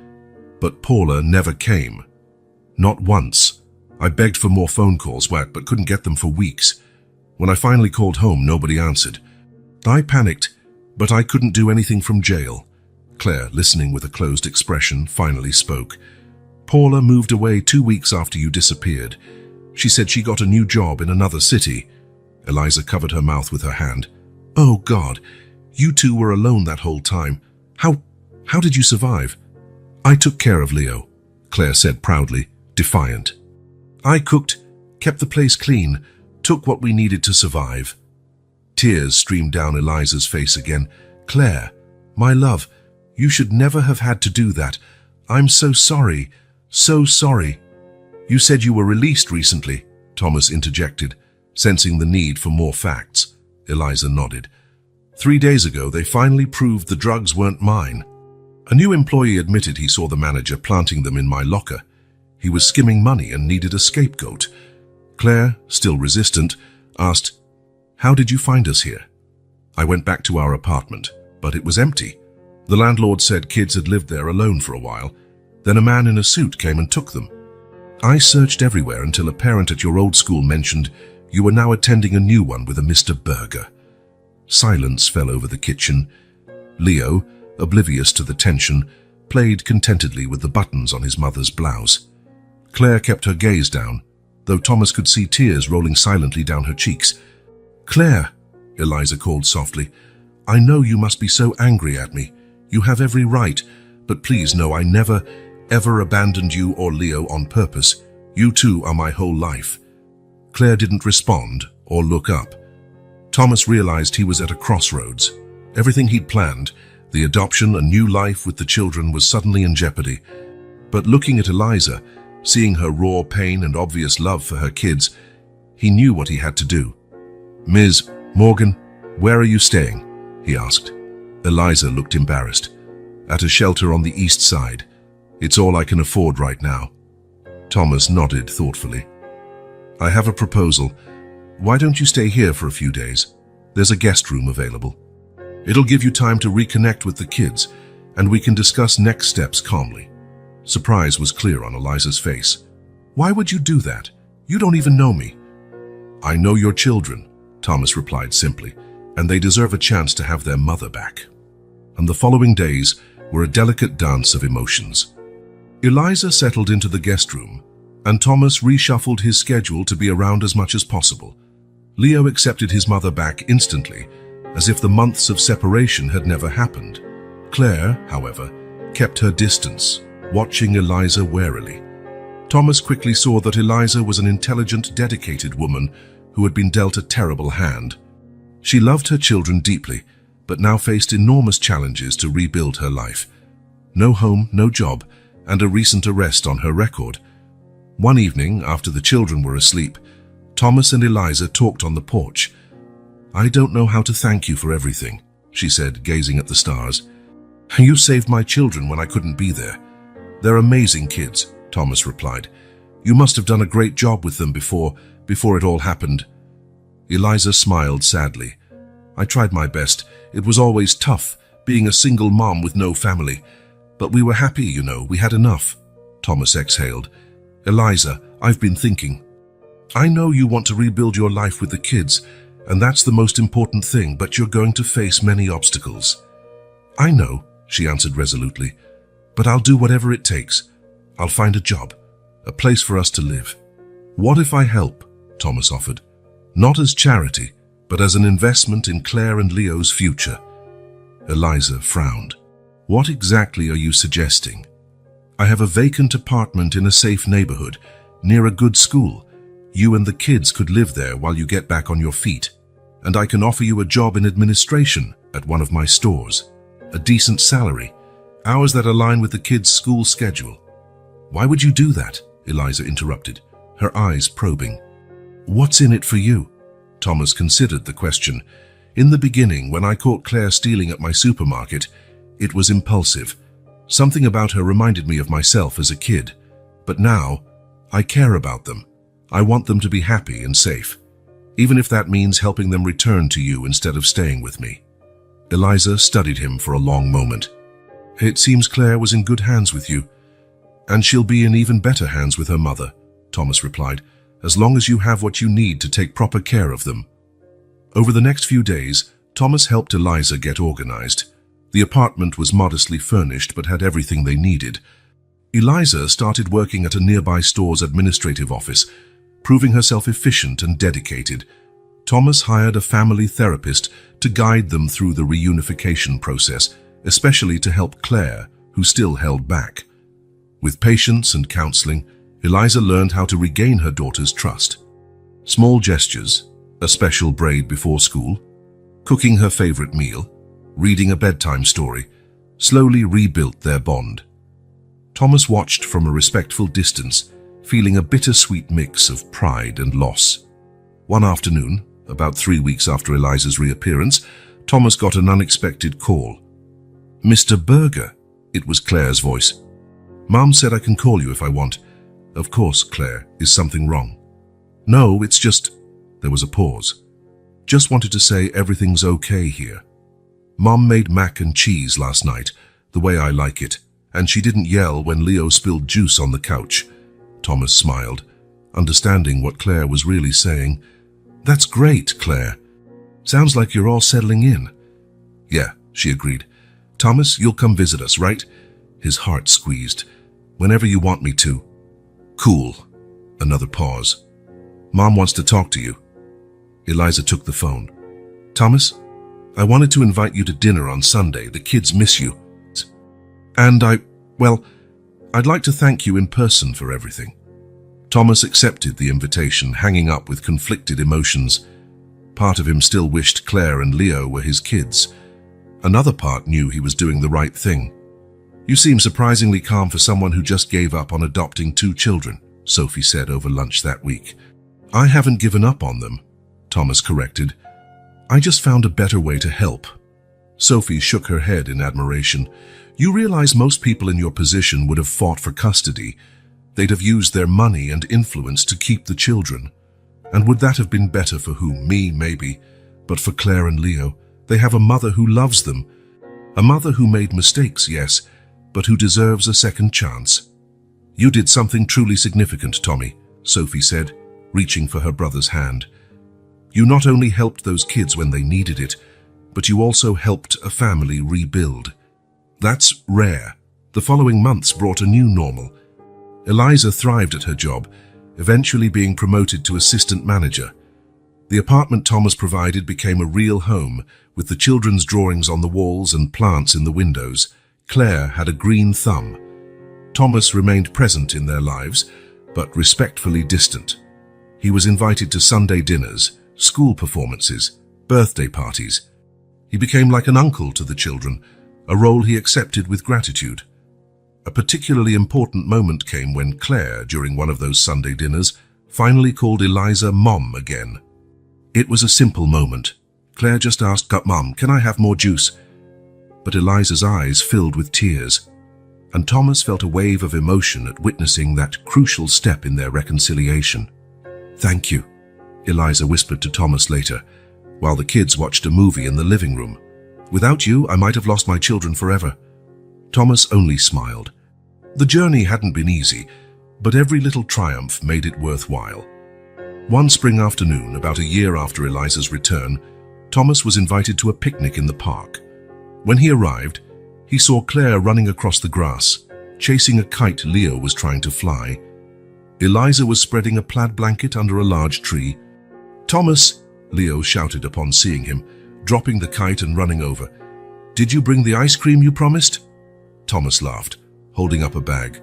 "But Paula never came. Not once. I begged for more phone calls, but couldn't get them for weeks. When I finally called home, nobody answered. I panicked, but I couldn't do anything from jail." Claire, listening with a closed expression, finally spoke. "Paula moved away 2 weeks after you disappeared. She said she got a new job in another city." Eliza covered her mouth with her hand. "Oh God, you two were alone that whole time. How did you survive?" "I took care of Leo," Claire said proudly, defiant. "I cooked, kept the place clean, took what we needed to survive." Tears streamed down Eliza's face again. "Claire, my love, you should never have had to do that. I'm so sorry, so sorry." "You said you were released recently," Thomas interjected, sensing the need for more facts. Eliza nodded. 3 days ago, they finally proved the drugs weren't mine. A new employee admitted he saw the manager planting them in my locker. He was skimming money and needed a scapegoat." Claire, still resistant, asked, "How did you find us here?" "I went back to our apartment, but it was empty. The landlord said kids had lived there alone for a while. Then a man in a suit came and took them. I searched everywhere until a parent at your old school mentioned you were now attending a new one with a Mr. Berger." Silence fell over the kitchen. Leo, oblivious to the tension, played contentedly with the buttons on his mother's blouse. Claire kept her gaze down, though Thomas could see tears rolling silently down her cheeks. "Claire," Eliza called softly, "I know you must be so angry at me. You have every right, but please know I never, ever abandoned you or Leo on purpose. You two are my whole life." Claire didn't respond or look up. Thomas realized he was at a crossroads. Everything he'd planned, the adoption, a new life with the children, was suddenly in jeopardy. But looking at Eliza, seeing her raw pain and obvious love for her kids, he knew what he had to do. "Ms. Morgan, where are you staying?" he asked. Eliza looked embarrassed. "At a shelter on the east side. It's all I can afford right now." Thomas nodded thoughtfully. "I have a proposal. Why don't you stay here for a few days? There's a guest room available. It'll give you time to reconnect with the kids, and we can discuss next steps calmly." Surprise was clear on Eliza's face. "Why would you do that? You don't even know me." "I know your children," Thomas replied simply, "and they deserve a chance to have their mother back." And the following days were a delicate dance of emotions. Eliza settled into the guest room, and Thomas reshuffled his schedule to be around as much as possible. Leo accepted his mother back instantly, as if the months of separation had never happened. Claire, however, kept her distance, watching Eliza warily. Thomas quickly saw that Eliza was an intelligent, dedicated woman who had been dealt a terrible hand. She loved her children deeply, but now faced enormous challenges to rebuild her life. No home, no job, and a recent arrest on her record. One evening, after the children were asleep, Thomas and Eliza talked on the porch. "I don't know how to thank you for everything," she said, gazing at the stars. "You saved my children when I couldn't be there." "They're amazing kids," Thomas replied. "You must have done a great job with them before, before it all happened. Eliza smiled sadly. I tried my best. It was always tough, being a single mom with no family. But we were happy, you know, we had enough. Thomas exhaled. Eliza, I've been thinking. I know you want to rebuild your life with the kids, and that's the most important thing, but you're going to face many obstacles. I know, she answered resolutely, but I'll do whatever it takes. I'll find a job, a place for us to live. What if I help? Thomas offered. Not as charity, but as an investment in Claire and Leo's future. Eliza frowned. What exactly are you suggesting? I have a vacant apartment in a safe neighborhood, near a good school. You and the kids could live there while you get back on your feet. And I can offer you a job in administration at one of my stores. A decent salary, hours that align with the kids' school schedule. Why would you do that? Eliza interrupted, her eyes probing. What's in it for you? Thomas considered the question. In the beginning, when I caught Claire stealing at my supermarket, it was impulsive. Something about her reminded me of myself as a kid. But now, I care about them. I want them to be happy and safe, even if that means helping them return to you instead of staying with me. Eliza studied him for a long moment. It seems Claire was in good hands with you, and she'll be in even better hands with her mother, Thomas replied, as long as you have what you need to take proper care of them. Over the next few days, Thomas helped Eliza get organized. The apartment was modestly furnished but had everything they needed. Eliza started working at a nearby store's administrative office, proving herself efficient and dedicated. Thomas hired a family therapist to guide them through the reunification process, especially to help Claire, who still held back. With patience and counseling, Eliza learned how to regain her daughter's trust. Small gestures, a special braid before school, cooking her favorite meal, reading a bedtime story, slowly rebuilt their bond. Thomas watched from a respectful distance, feeling a bittersweet mix of pride and loss. One afternoon, about 3 weeks after Eliza's reappearance, Thomas got an unexpected call. Mr. Berger, it was Claire's voice. Mom said I can call you if I want. Of course, Claire, is something wrong? No, it's just... There was a pause. Just wanted to say everything's okay here. Mom made mac and cheese last night, the way I like it, and she didn't yell when Leo spilled juice on the couch. Thomas smiled, understanding what Claire was really saying. That's great, Claire. Sounds like you're all settling in. Yeah, she agreed. Thomas, you'll come visit us, right? His heart squeezed. Whenever you want me to. Cool. Another pause. Mom wants to talk to you. Eliza took the phone. Thomas, I wanted to invite you to dinner on Sunday. The kids miss you. And I'd like to thank you in person for everything. Thomas accepted the invitation, hanging up with conflicted emotions. Part of him still wished Claire and Leo were his kids. Another part knew he was doing the right thing. You seem surprisingly calm for someone who just gave up on adopting 2 children, Sophie said over lunch that week. I haven't given up on them, Thomas corrected. I just found a better way to help. Sophie shook her head in admiration. You realize most people in your position would have fought for custody. They'd have used their money and influence to keep the children. And would that have been better for whom? Me, maybe. But for Claire and Leo, they have a mother who loves them. A mother who made mistakes, yes, but who deserves a second chance. You did something truly significant, Tommy, Sophie said, reaching for her brother's hand. You not only helped those kids when they needed it, but you also helped a family rebuild. That's rare. The following months brought a new normal. Eliza thrived at her job, eventually being promoted to assistant manager. The apartment Thomas provided became a real home, with the children's drawings on the walls and plants in the windows. Claire had a green thumb. Thomas remained present in their lives, but respectfully distant. He was invited to Sunday dinners, school performances, birthday parties. He became like an uncle to the children, a role he accepted with gratitude. A particularly important moment came when Claire, during one of those Sunday dinners, finally called Eliza Mom again. It was a simple moment. Claire just asked, Mom, can I have more juice? But Eliza's eyes filled with tears, and Thomas felt a wave of emotion at witnessing that crucial step in their reconciliation. Thank you, Eliza whispered to Thomas later, while the kids watched a movie in the living room. "Without you, I might have lost my children forever." Thomas only smiled. The journey hadn't been easy, but every little triumph made it worthwhile. One spring afternoon, about a year after Eliza's return, Thomas was invited to a picnic in the park. When he arrived, he saw Claire running across the grass, chasing a kite Leo was trying to fly. Eliza was spreading a plaid blanket under a large tree. "Thomas," Leo shouted upon seeing him, dropping the kite and running over. "Did you bring the ice cream you promised?" Thomas laughed, holding up a bag.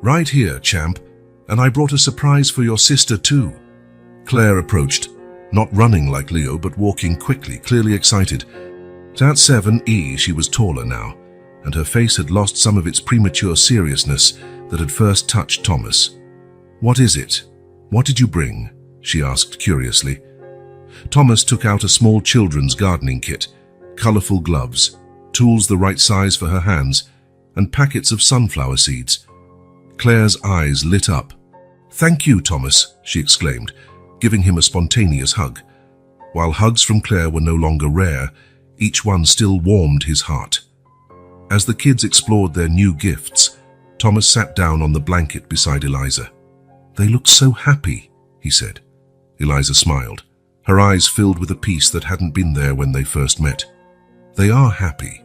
"Right here, champ, and I brought a surprise for your sister too." Claire approached, not running like Leo, but walking quickly, clearly excited. At 7E, she was taller now, and her face had lost some of its premature seriousness that had first touched Thomas. "What is it? What did you bring?" she asked curiously. Thomas took out a small children's gardening kit, colorful gloves, tools the right size for her hands, and packets of sunflower seeds. Claire's eyes lit up. "Thank you, Thomas," she exclaimed, giving him a spontaneous hug. While hugs from Claire were no longer rare, each one still warmed his heart. As the kids explored their new gifts, Thomas sat down on the blanket beside Eliza. "They look so happy," he said. Eliza smiled, her eyes filled with a peace that hadn't been there when they first met. "They are happy.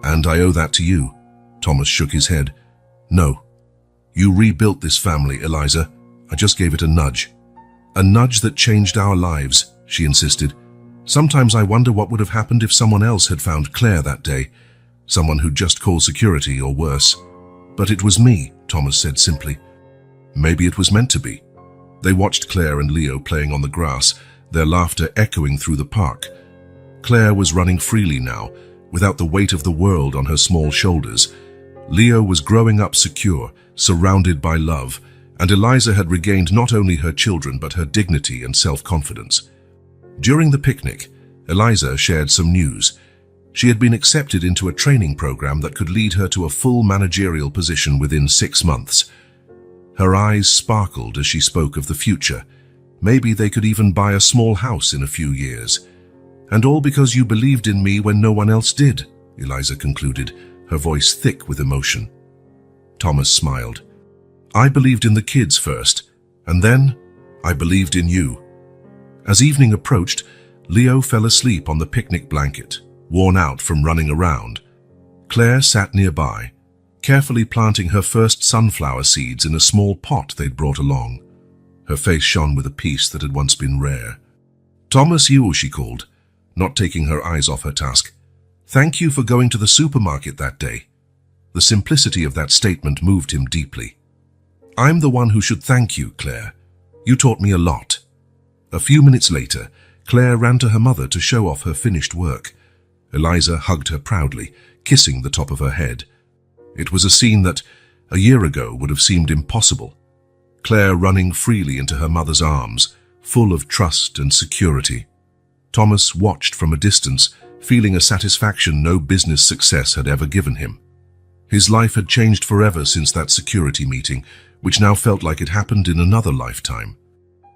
And I owe that to you." Thomas shook his head. "No. You rebuilt this family, Eliza. I just gave it a nudge. A nudge that changed our lives," she insisted. "Sometimes I wonder what would have happened if someone else had found Claire that day. Someone who'd just called security or worse. But it was me," Thomas said simply. Maybe it was meant to be. They watched Claire and Leo playing on the grass, their laughter echoing through the park. Claire was running freely now, without the weight of the world on her small shoulders. Leo was growing up secure, surrounded by love, and Eliza had regained not only her children but her dignity and self-confidence. During the picnic, Eliza shared some news. She had been accepted into a training program that could lead her to a full managerial position within 6 months. Her eyes sparkled as she spoke of the future. Maybe they could even buy a small house in a few years. "And all because you believed in me when no one else did," Eliza concluded, her voice thick with emotion. Thomas smiled. "I believed in the kids first, and then I believed in you." As evening approached, Leo fell asleep on the picnic blanket, worn out from running around. Claire sat nearby, carefully planting her first sunflower seeds in a small pot they'd brought along. Her face shone with a peace that had once been rare. "Thomas, you," she called, not taking her eyes off her task. "Thank you for going to the supermarket that day." The simplicity of that statement moved him deeply. "I'm the one who should thank you, Claire. You taught me a lot." A few minutes later, Claire ran to her mother to show off her finished work. Eliza hugged her proudly, kissing the top of her head. It was a scene that, a year ago, would have seemed impossible. Claire running freely into her mother's arms, full of trust and security. Thomas watched from a distance, feeling a satisfaction no business success had ever given him. His life had changed forever since that security meeting, which now felt like it happened in another lifetime.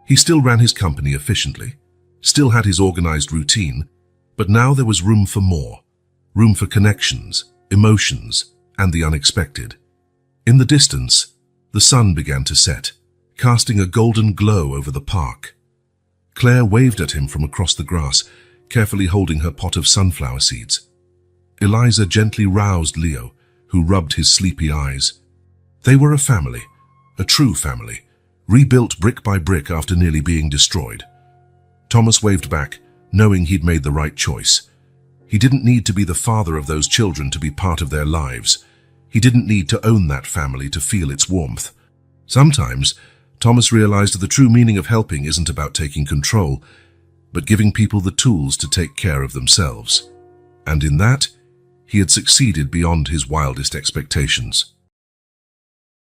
He still ran his company efficiently, still had his organized routine, but now there was room for more. Room for connections, emotions, and the unexpected. In the distance, the sun began to set, casting a golden glow over the park. Claire waved at him from across the grass, carefully holding her pot of sunflower seeds. Eliza gently roused Leo, who rubbed his sleepy eyes. They were a family, a true family, rebuilt brick by brick after nearly being destroyed. Thomas waved back, knowing he'd made the right choice. He didn't need to be the father of those children to be part of their lives. He didn't need to own that family to feel its warmth. Sometimes, Thomas realized that the true meaning of helping isn't about taking control, but giving people the tools to take care of themselves. And in that, he had succeeded beyond his wildest expectations.